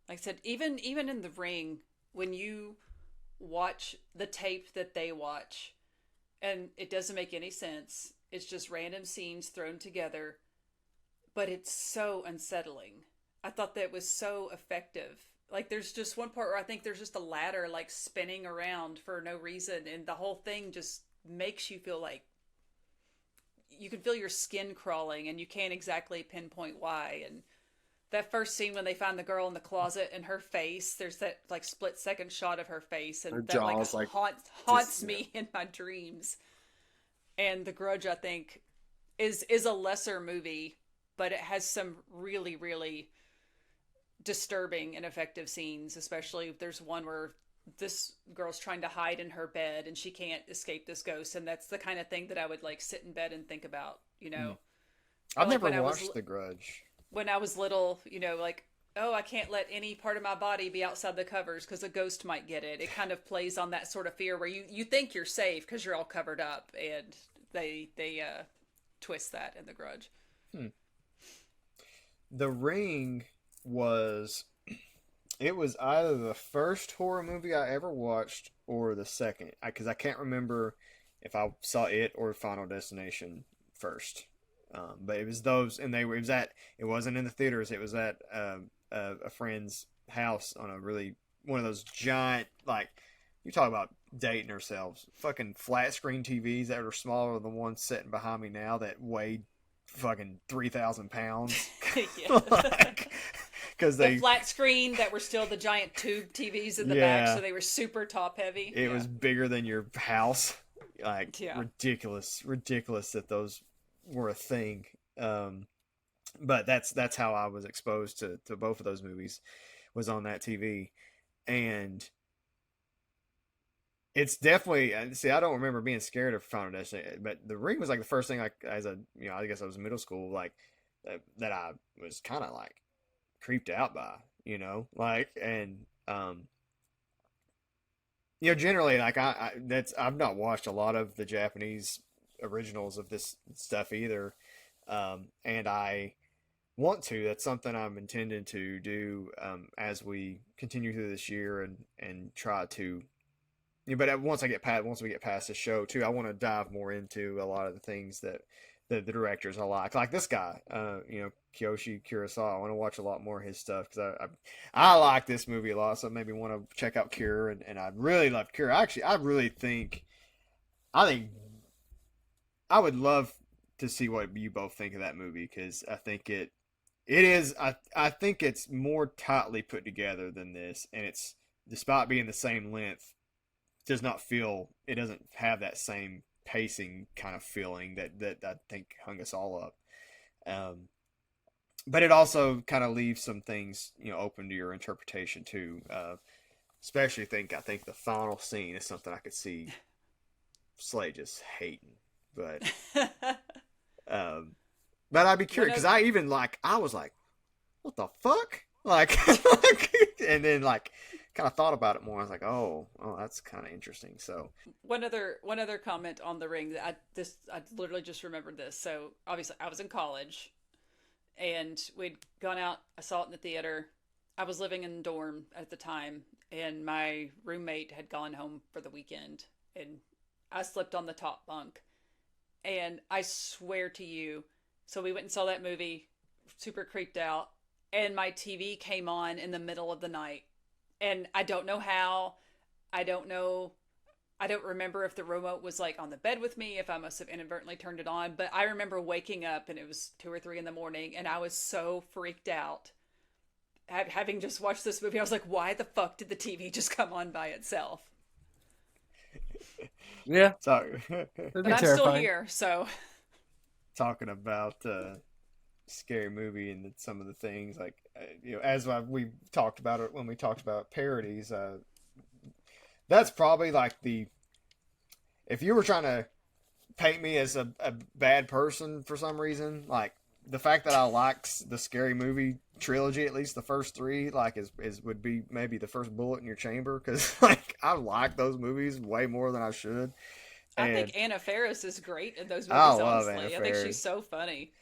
[SPEAKER 3] I said, even in The Ring, when you watch the tape that they watch, and it doesn't make any sense. It's just random scenes thrown together, but it's so unsettling. I thought that was so effective. Like there's just one part where I think there's just a ladder like spinning around for no reason, and the whole thing just makes you feel like you can feel your skin crawling, and you can't exactly pinpoint why. And that first scene when they find the girl in the closet and her face, there's that like split second shot of her face, and
[SPEAKER 1] her
[SPEAKER 3] that
[SPEAKER 1] jaws, like
[SPEAKER 3] haunts me in my dreams. And The Grudge, I think, is a lesser movie, but it has some really, really disturbing and effective scenes. Especially if there's one where this girl's trying to hide in her bed and she can't escape this ghost, and that's the kind of thing that I would like sit in bed and think about.
[SPEAKER 2] I've
[SPEAKER 3] like
[SPEAKER 2] never watched The Grudge.
[SPEAKER 3] When I was little, like, oh, I can't let any part of my body be outside the covers because a ghost might get it. It kind of plays on that sort of fear where you think you're safe because you're all covered up, and they twist that in The Grudge.
[SPEAKER 2] The Ring was either the first horror movie I ever watched or the second, because I can't remember if I saw it or Final Destination first. But it was those, and it wasn't in the theaters. It was at a friend's house on one of those giant, like, you talk about dating ourselves, fucking flat screen TVs that are smaller than the ones sitting behind me now that weighed fucking 3,000 pounds. Because
[SPEAKER 3] the flat screen that were still the giant tube TVs in the back, so they were super top heavy.
[SPEAKER 2] It was bigger than your house. Like, ridiculous that those were a thing. But that's how I was exposed to both of those movies, was on that TV. and it's definitely, see, I don't remember being scared of Final Destination, but The Ring was like the first thing, like, as a, I guess I was in middle school, like, that I was kind of like creeped out by, like, and, generally, like, I've not watched a lot of the Japanese originals of this stuff either, and I want to. That's something I'm intending to do, as we continue through this year, and try to. But once we get past the show too, I want to dive more into a lot of the things that the directors I like this guy, Kiyoshi Kurosawa. I want to watch a lot more of his stuff because I like this movie a lot, so maybe want to check out Cure, and I really love Cure. Actually, I think I would love to see what you both think of that movie, because I think it is. I think it's more tightly put together than this, and it's, despite being the same length, it doesn't have that same pacing kind of feeling that I think hung us all up. But it also kind of leaves some things, open to your interpretation too. Especially I think the final scene is something I could see Slay just hating, but I'd be curious, because I was like, what the fuck? Like, and then like kind of thought about it more. I was like, oh, that's kind of interesting. So
[SPEAKER 3] one other comment on The Ring. I literally just remembered this. So obviously I was in college, and we'd gone out. I saw it in the theater. I was living in a dorm at the time, and my roommate had gone home for the weekend, and I slept on the top bunk. And I swear to you, so we went and saw that movie, super creeped out, and my TV came on in the middle of the night. And I don't know how. I don't remember if the remote was like on the bed with me, if I must have inadvertently turned it on. But I remember waking up, and it was 2 or 3 in the morning, and I was so freaked out. Having just watched this movie, I was like, why the fuck did the TV just come on by itself?
[SPEAKER 1] Yeah.
[SPEAKER 2] Sorry.
[SPEAKER 3] But I'm still here, so.
[SPEAKER 2] Talking about scary movie and some of the things, like, as we talked about it when we talked about parodies, that's probably like if you were trying to paint me as a bad person for some reason, like, the fact that I like the Scary Movie trilogy, at least the first 3, like, would be maybe the first bullet in your chamber, because like I like those movies way more than I should.
[SPEAKER 3] I think Anna Faris is great in those movies.
[SPEAKER 2] I love
[SPEAKER 3] honestly,
[SPEAKER 2] Anna
[SPEAKER 3] I
[SPEAKER 2] Faris.
[SPEAKER 3] think she's so funny.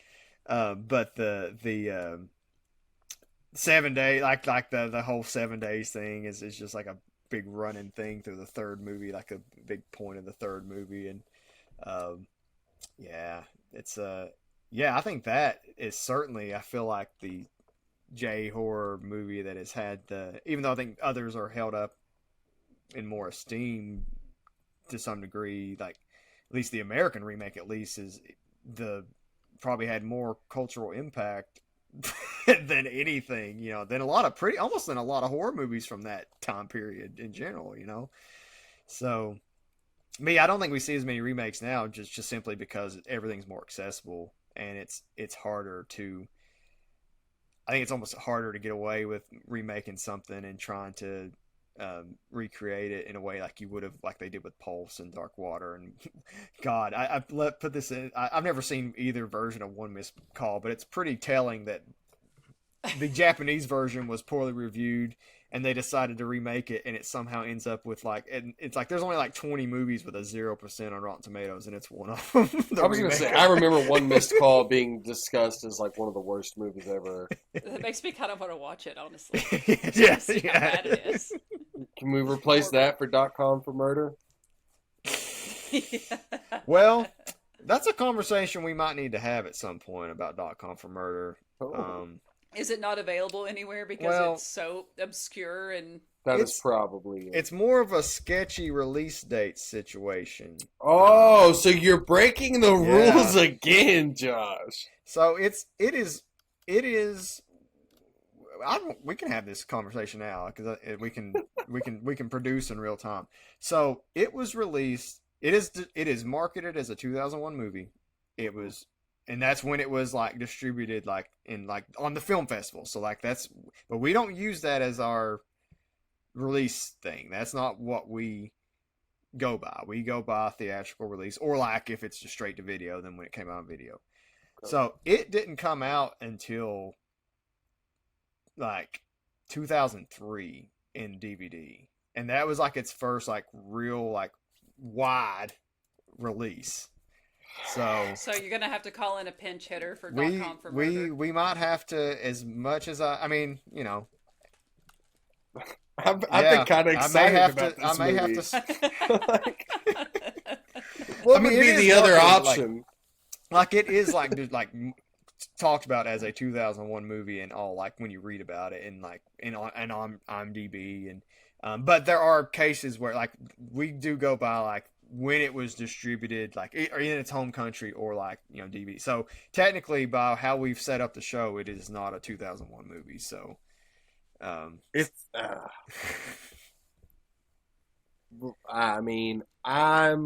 [SPEAKER 2] But the 7 day, like the whole 7 days thing is just like a big running thing through the third movie, like a big point of the third movie, and it's I think that is certainly, I feel like, the J horror movie that has had even though I think others are held up in more esteem to some degree, like at least the American remake at least is probably had more cultural impact than anything, than a lot of horror movies from that time period in general, So, I don't think we see as many remakes now, just simply because everything's more accessible, and it's harder to. I think it's almost harder to get away with remaking something and trying to recreate it in a way like you would have, like they did with Pulse and Dark Water. And God, put this in. I've never seen either version of One Missed Call, but it's pretty telling that the Japanese version was poorly reviewed, and they decided to remake it, and it somehow ends up with it's like there's only like 20 movies with a 0% on Rotten Tomatoes, and it's one of them.
[SPEAKER 1] I was going to say, I remember One Missed Call being discussed as like one of the worst movies ever.
[SPEAKER 3] That makes me kind of want to watch it, honestly.
[SPEAKER 2] Yeah,
[SPEAKER 3] see how bad it is.
[SPEAKER 1] Can we replace that for .com for murder?
[SPEAKER 3] Yeah.
[SPEAKER 2] Well, that's a conversation we might need to have at some point about .com for murder.
[SPEAKER 3] Is it not available anywhere because it's so obscure? And
[SPEAKER 1] that is probably it.
[SPEAKER 2] It's more of a sketchy release date situation.
[SPEAKER 1] Oh, so you're breaking the rules again, Josh.
[SPEAKER 2] So it is. We can have this conversation now because we can produce in real time. So it was released. It is marketed as a 2001 movie. It was. And that's when it was like distributed, like on the film festival. So like but we don't use that as our release thing. That's not what we go by. We go by theatrical release, or like if it's just straight to video, then when it came out on video. So it didn't come out until like 2003 in DVD, and that was like its first like real like wide release. So
[SPEAKER 3] you're gonna have to call in a pinch hitter for
[SPEAKER 2] we
[SPEAKER 3] .com for murder.
[SPEAKER 2] we might have to, as much as I mean, you know,
[SPEAKER 1] I've been kind of excited about this
[SPEAKER 2] I may
[SPEAKER 1] movie.
[SPEAKER 2] have to.
[SPEAKER 1] Like, what
[SPEAKER 2] I mean,
[SPEAKER 1] would be
[SPEAKER 2] it is
[SPEAKER 1] the other
[SPEAKER 2] marketed,
[SPEAKER 1] option?
[SPEAKER 2] Like it is like talked about as a 2001 movie and all, like when you read about it and like on IMDb and but there are cases where like we do go by like when it was distributed, like or in its home country, or like, you know, DVD. So technically, by how we've set up the show, it is not a 2001 movie. So
[SPEAKER 1] It's. I mean, I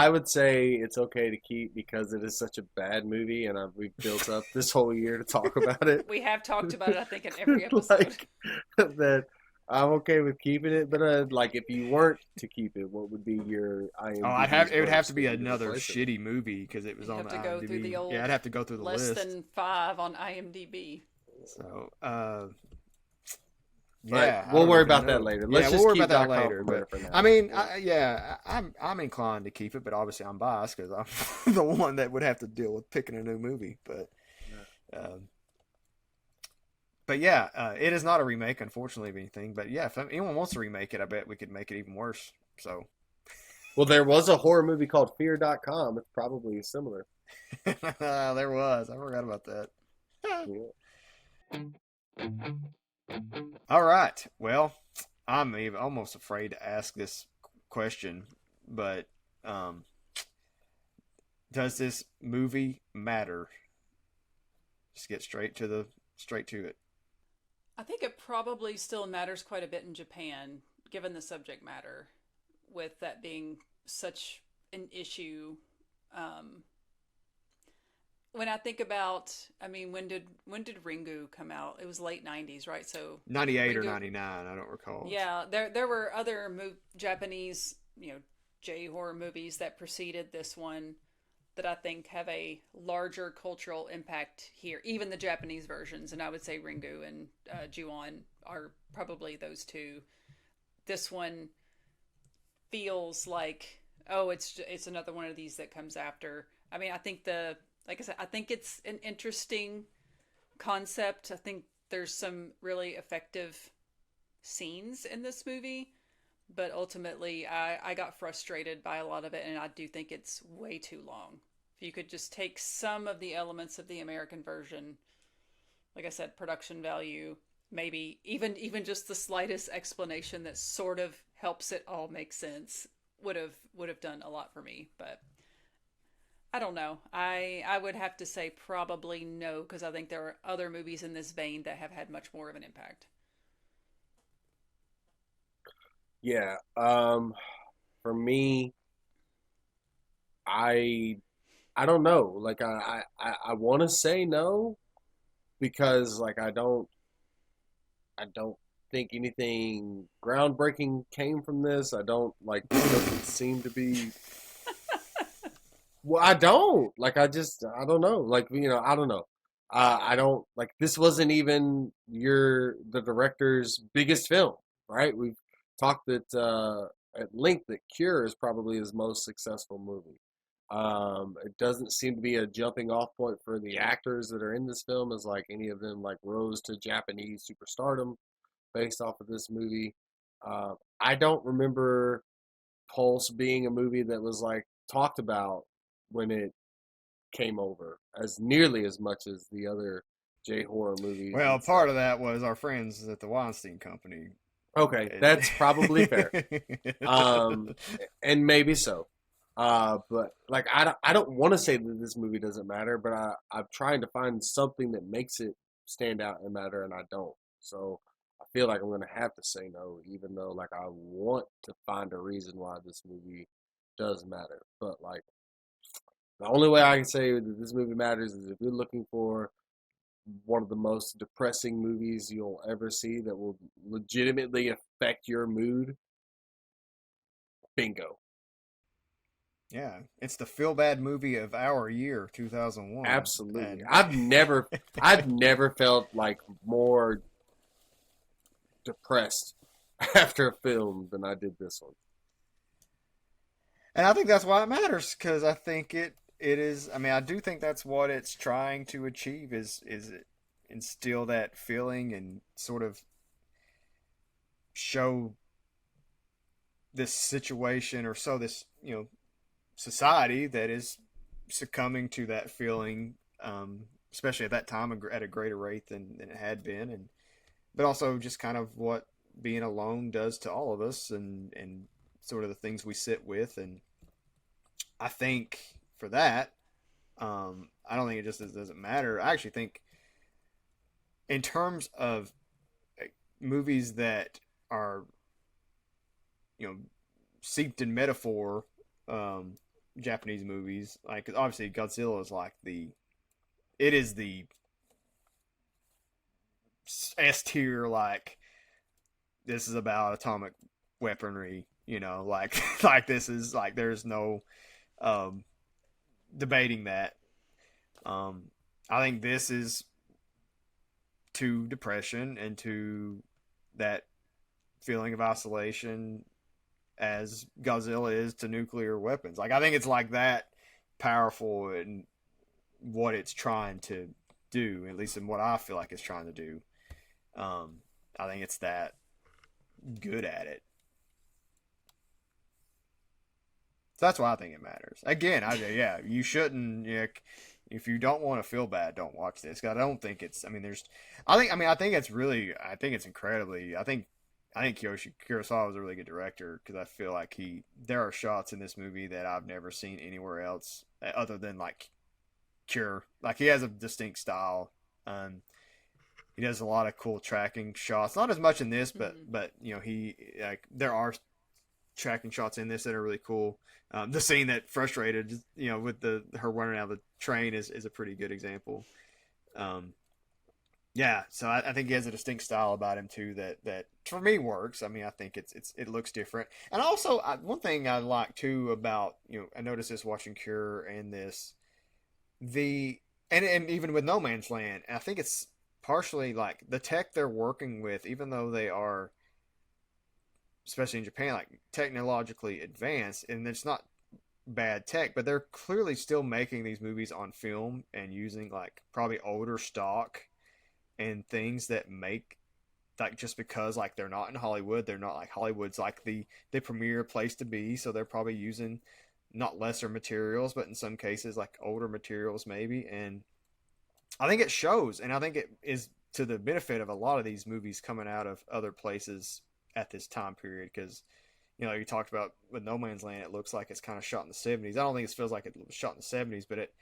[SPEAKER 1] would say it's okay to keep because it is such a bad movie, and we've built up this whole year to talk about it.
[SPEAKER 3] We have talked about it, I think, in every episode.
[SPEAKER 1] Like, that I'm okay with keeping it, but like if you weren't to keep it, what would be your IMDb?
[SPEAKER 2] it would have to be
[SPEAKER 1] score to
[SPEAKER 2] another
[SPEAKER 1] replace it?
[SPEAKER 2] shitty movie because it was
[SPEAKER 3] You'd
[SPEAKER 2] on
[SPEAKER 3] have
[SPEAKER 2] the
[SPEAKER 3] to go
[SPEAKER 2] IMDb.
[SPEAKER 3] through the old
[SPEAKER 2] Yeah, I'd have to go through the
[SPEAKER 3] less
[SPEAKER 2] list.
[SPEAKER 3] than 5 on IMDb.
[SPEAKER 2] So,
[SPEAKER 1] Right,
[SPEAKER 2] yeah,
[SPEAKER 1] we'll worry about that later. Let's just
[SPEAKER 2] we'll worry
[SPEAKER 1] keep
[SPEAKER 2] about that
[SPEAKER 1] .com
[SPEAKER 2] later.
[SPEAKER 1] for murder
[SPEAKER 2] But
[SPEAKER 1] for now.
[SPEAKER 2] I mean, I'm inclined to keep it, but obviously I'm biased because I'm the one that would have to deal with picking a new movie. But yeah, it is not a remake, unfortunately, of anything. But yeah, if anyone wants to remake it, I bet we could make it even worse. So,
[SPEAKER 1] Well, there was a horror movie called Fear.com. It's probably similar.
[SPEAKER 2] there was. I forgot about that.
[SPEAKER 1] Yeah.
[SPEAKER 2] All right. Well, I'm even almost afraid to ask this question, but does this movie matter? Just get straight to it.
[SPEAKER 3] I think it probably still matters quite a bit in Japan, given the subject matter, with that being such an issue. When I think about, I mean, when did Ringu come out? It was late 90s, right? So
[SPEAKER 2] 98 or
[SPEAKER 3] Ringu,
[SPEAKER 2] 99, I don't recall.
[SPEAKER 3] yeah, there were other Japanese, J horror movies that preceded this one that I think have a larger cultural impact here. Even the Japanese versions, and I would say Ringu and Ju-on are probably those two. This one feels like, oh, it's another one of these that comes after. I mean, I think like I said, I think it's an interesting concept. I think there's some really effective scenes in this movie, but ultimately I got frustrated by a lot of it, and I do think it's way too long. If you could just take some of the elements of the American version, like I said, production value, maybe even just the slightest explanation that sort of helps it all make sense, would have done a lot for me. But I don't know. I would have to say probably no, because I think there are other movies in this vein that have had much more of an impact.
[SPEAKER 1] Yeah. For me, I don't know. Like I want to say no because like I don't think anything groundbreaking came from this. I don't like it doesn't seem to be. Well, I don't like. I don't know. Like I don't know. I don't like. This wasn't even the director's biggest film, right? We've talked at length that Cure is probably his most successful movie. It doesn't seem to be a jumping off point for the actors that are in this film, as like any of them like rose to Japanese superstardom based off of this movie. I don't remember Pulse being a movie that was like talked about when it came over as nearly as much as the other J horror movies.
[SPEAKER 2] Well, part of that was our friends at the Weinstein Company.
[SPEAKER 1] Okay, that's probably fair. And maybe so. But like I don't want to say that this movie doesn't matter, but I'm trying to find something that makes it stand out and matter, and I don't. So I feel like I'm gonna have to say no, even though like I want to find a reason why this movie does matter. But like the only way I can say that this movie matters is if you're looking for one of the most depressing movies you'll ever see that will legitimately affect your mood, bingo.
[SPEAKER 2] Yeah, it's the feel bad movie of our year, 2001.
[SPEAKER 1] Absolutely.
[SPEAKER 2] And
[SPEAKER 1] I've never felt like more depressed after a film than I did this one.
[SPEAKER 2] and I think that's why it matters, because I think it is. I mean, I do think that's what it's trying to achieve, is it instill that feeling and sort of show this situation, or so this, society that is succumbing to that feeling, especially at that time at a greater rate than it had been, and but also just kind of what being alone does to all of us, and sort of the things we sit with. And I think for that, I don't think it just doesn't matter. I actually think in terms of movies that are, seeped in metaphor, um, Japanese movies, like obviously Godzilla is like it is the S tier, like this is about atomic weaponry, like like this is like there's no um, debating that. Um, I think this is to depression and to that feeling of isolation as Godzilla is to nuclear weapons. Like I think it's like that powerful in what it's trying to do, at least in what I feel like it's trying to do. Um, I think it's that good at it. So that's why I think it matters. Again, yeah, you shouldn't. Yeah, if you don't want to feel bad, don't watch this. 'Cause I don't think it's. I mean, I think it's really. I think it's incredibly. I think Kiyoshi Kurosawa is a really good director, because I feel like there are shots in this movie that I've never seen anywhere else, other than like Cure. Like he has a distinct style. He does a lot of cool tracking shots. Not as much in this, but he like there are tracking shots in this that are really cool. The scene that frustrated, with her running out of the train is a pretty good example. Yeah, so I think he has a distinct style about him too that for me works. I mean, I think it looks different, and also one thing I like too about I noticed this watching Cure and this and even with No Man's Land, I think it's partially like the tech they're working with, even though they are, especially in Japan, like technologically advanced, and it's not bad tech, but they're clearly still making these movies on film and using like probably older stock and things that make, like, just because like they're not in Hollywood, they're not like Hollywood's like the premier place to be, so they're probably using not lesser materials, but in some cases like older materials maybe. And I think it shows, and I think it is to the benefit of a lot of these movies coming out of other places at this time period, because you talked about with No Man's Land, it looks like it's kind of shot in the 70s. I don't think it feels like it was shot in the 70s, but it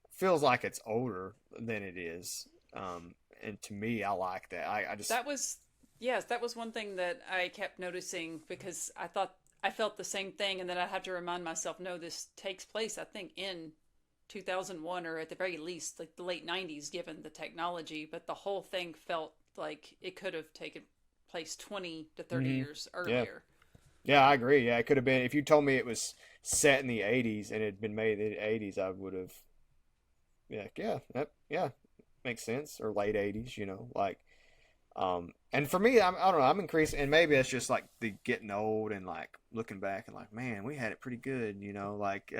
[SPEAKER 2] feels like it's older than it is. And to me, I like that. I just
[SPEAKER 3] that was one thing that I kept noticing, because I felt the same thing, and then I had to remind myself, no, this takes place, I think, in 2001, or at the very least like the late 90s, given the technology, but the whole thing felt like it could have taken place 20 to 30 years earlier.
[SPEAKER 2] Yeah, I agree. Yeah, it could have been, if you told me it was set in the 80s and it had been made in the 80s, I would have, yeah, makes sense. Or late 80s, like, and for me, I don't know, I'm increasing, and maybe it's just like the getting old and like looking back and like, man, we had it pretty good, like,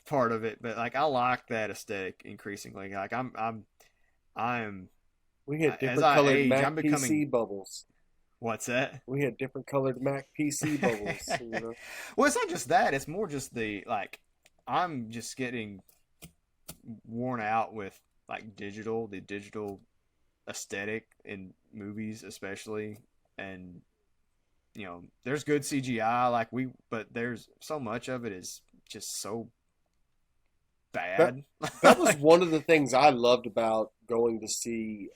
[SPEAKER 2] part of it. But like, I like that aesthetic increasingly. Like, I'm,
[SPEAKER 1] We had
[SPEAKER 2] as
[SPEAKER 1] different
[SPEAKER 2] I
[SPEAKER 1] colored
[SPEAKER 2] age,
[SPEAKER 1] Mac
[SPEAKER 2] I'm
[SPEAKER 1] PC
[SPEAKER 2] becoming,
[SPEAKER 1] bubbles.
[SPEAKER 2] what's that?
[SPEAKER 1] We had different colored Mac PC bubbles.
[SPEAKER 2] Well, it's not just that. It's more just like, I'm just getting worn out with like the digital aesthetic in movies, especially. And there's good CGI, but there's so much of it is just so
[SPEAKER 1] That,
[SPEAKER 2] bad.
[SPEAKER 1] that was one of the things I loved about going to see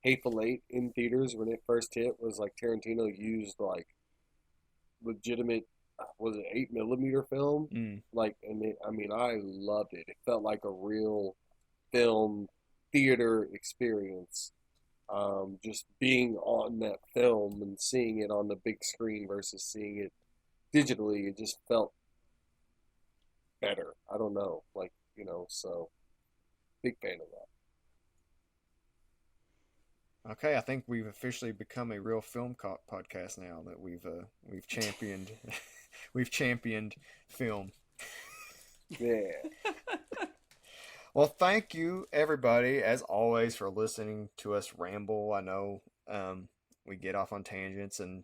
[SPEAKER 1] Hateful Eight in theaters when it first hit, was like Tarantino used like legitimate, was it 8 millimeter film?
[SPEAKER 2] Mm.
[SPEAKER 1] Like, and I mean, I loved it. It felt like a real film theater experience. Just being on that film and seeing it on the big screen versus seeing it digitally, it just felt better. I don't know, like, so big fan of that.
[SPEAKER 2] Okay, I think we've officially become a real film podcast now that we've championed we've championed film.
[SPEAKER 1] Yeah.
[SPEAKER 2] Well, thank you everybody as always for listening to us ramble. I know we get off on tangents and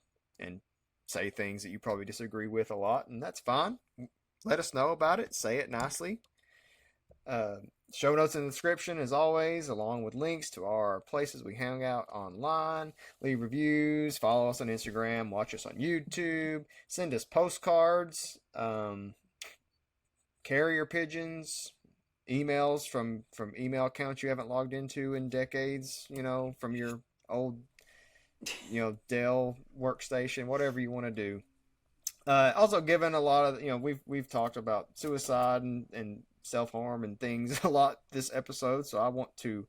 [SPEAKER 2] say things that you probably disagree with a lot, and that's fine. Let us know about it. Say it nicely. Show notes in the description as always, along with links to our places we hang out online. Leave reviews, follow us on Instagram, watch us on YouTube, send us postcards, carrier pigeons, emails from email accounts you haven't logged into in decades, from your old Dell workstation, whatever you want to do. Also, given a lot of we've talked about suicide and self-harm and things a lot this episode, so I want to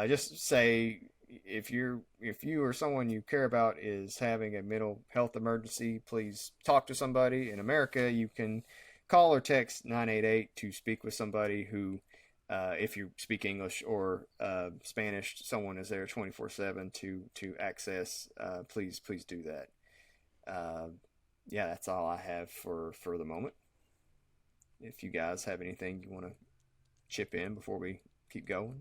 [SPEAKER 2] just say, if you or someone you care about is having a mental health emergency, please talk to somebody. In America, you can call or text 988 to speak with somebody who, if you speak English or Spanish, someone is there 24/7 to access. Please do that. Yeah, that's all I have for the moment. If you guys have anything you want to chip in before we keep going.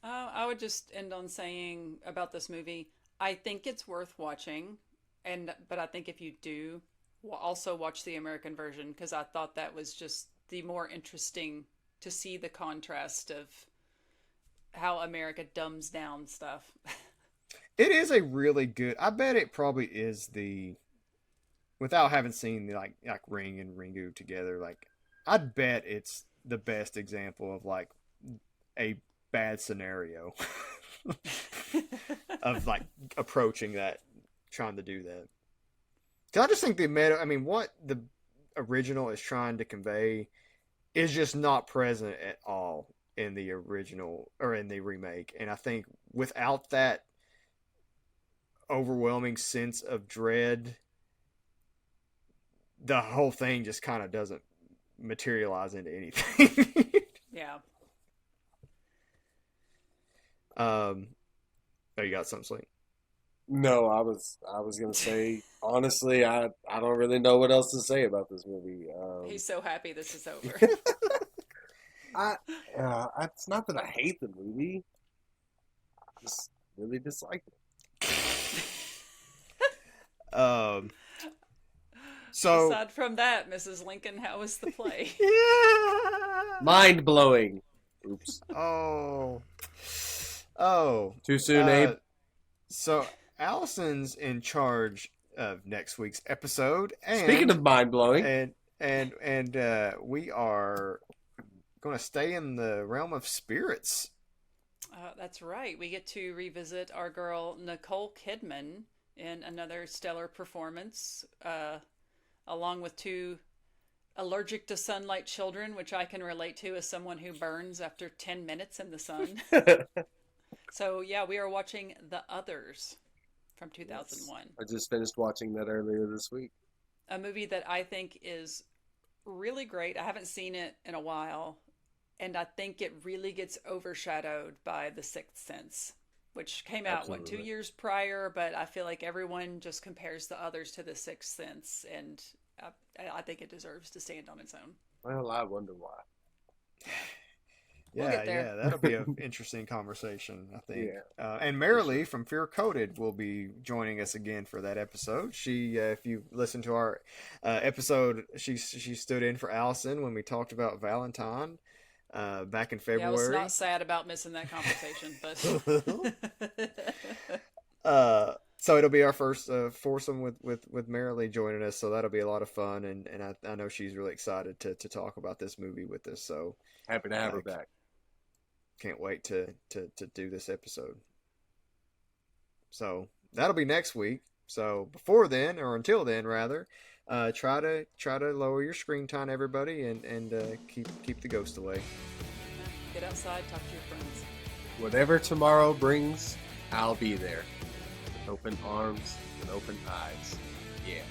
[SPEAKER 3] I would just end on saying about this movie, I think it's worth watching, but I think if you do, also watch the American version, because I thought that was just the more interesting to see the contrast of how America dumbs down stuff.
[SPEAKER 2] It is a really good. I bet it probably is without having seen the like Ring and Ringu together, like I'd bet it's the best example of like a bad scenario of like approaching that, trying to do that. Because I just think what the original is trying to convey is just not present at all in the original or in the remake. And I think without that overwhelming sense of dread, the whole thing just kind of doesn't materialize into anything.
[SPEAKER 3] Yeah.
[SPEAKER 2] Oh, you got something, Slate?
[SPEAKER 1] No, I was gonna say, honestly, I don't really know what else to say about this movie.
[SPEAKER 3] He's so happy this is over.
[SPEAKER 1] It's not that I hate the movie, I just really dislike it.
[SPEAKER 2] So
[SPEAKER 3] aside from that, Mrs. Lincoln, how was the play?
[SPEAKER 1] Mind blowing. Oops.
[SPEAKER 2] Oh.
[SPEAKER 1] Too soon, Abe.
[SPEAKER 2] So Allison's in charge of next week's episode. And,
[SPEAKER 1] speaking of mind blowing,
[SPEAKER 2] and we are going to stay in the realm of spirits.
[SPEAKER 3] That's right. We get to revisit our girl Nicole Kidman in another stellar performance, along with two allergic to sunlight children, which I can relate to as someone who burns after 10 minutes in the sun. So, yeah, we are watching The Others from 2001.
[SPEAKER 1] I just finished watching that earlier this week.
[SPEAKER 3] A movie that I think is really great. I haven't seen it in a while, and I think it really gets overshadowed by The Sixth Sense, which came out,
[SPEAKER 1] Absolutely.
[SPEAKER 3] 2 years prior, but I feel like everyone just compares The Others to The Sixth Sense, and I think it deserves to stand on its own.
[SPEAKER 1] Well, I wonder why.
[SPEAKER 3] We'll get there.
[SPEAKER 2] Yeah, that'll be an interesting conversation, I think.
[SPEAKER 1] Yeah.
[SPEAKER 2] And Marilee from Fear Coded will be joining us again for that episode. She, if you listen to our episode, she stood in for Allison when we talked about Valentine back in February.
[SPEAKER 3] Yeah, I was not sad about missing that conversation, but
[SPEAKER 2] so it'll be our first foursome with Marilee joining us, so that'll be a lot of fun, and I know she's really excited to talk about this movie with us. So
[SPEAKER 1] happy to have her back.
[SPEAKER 2] Can't wait to do this episode. So that'll be next week. So before then, or until then rather, try to lower your screen time, everybody, and keep the ghost away.
[SPEAKER 3] get outside, talk to your friends.
[SPEAKER 1] whatever tomorrow brings, I'll be there. With open arms and open eyes. Yeah.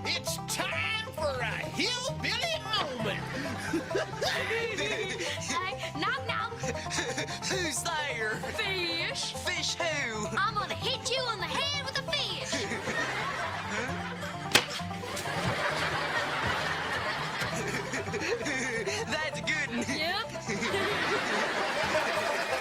[SPEAKER 4] It's time for a hillbilly moment.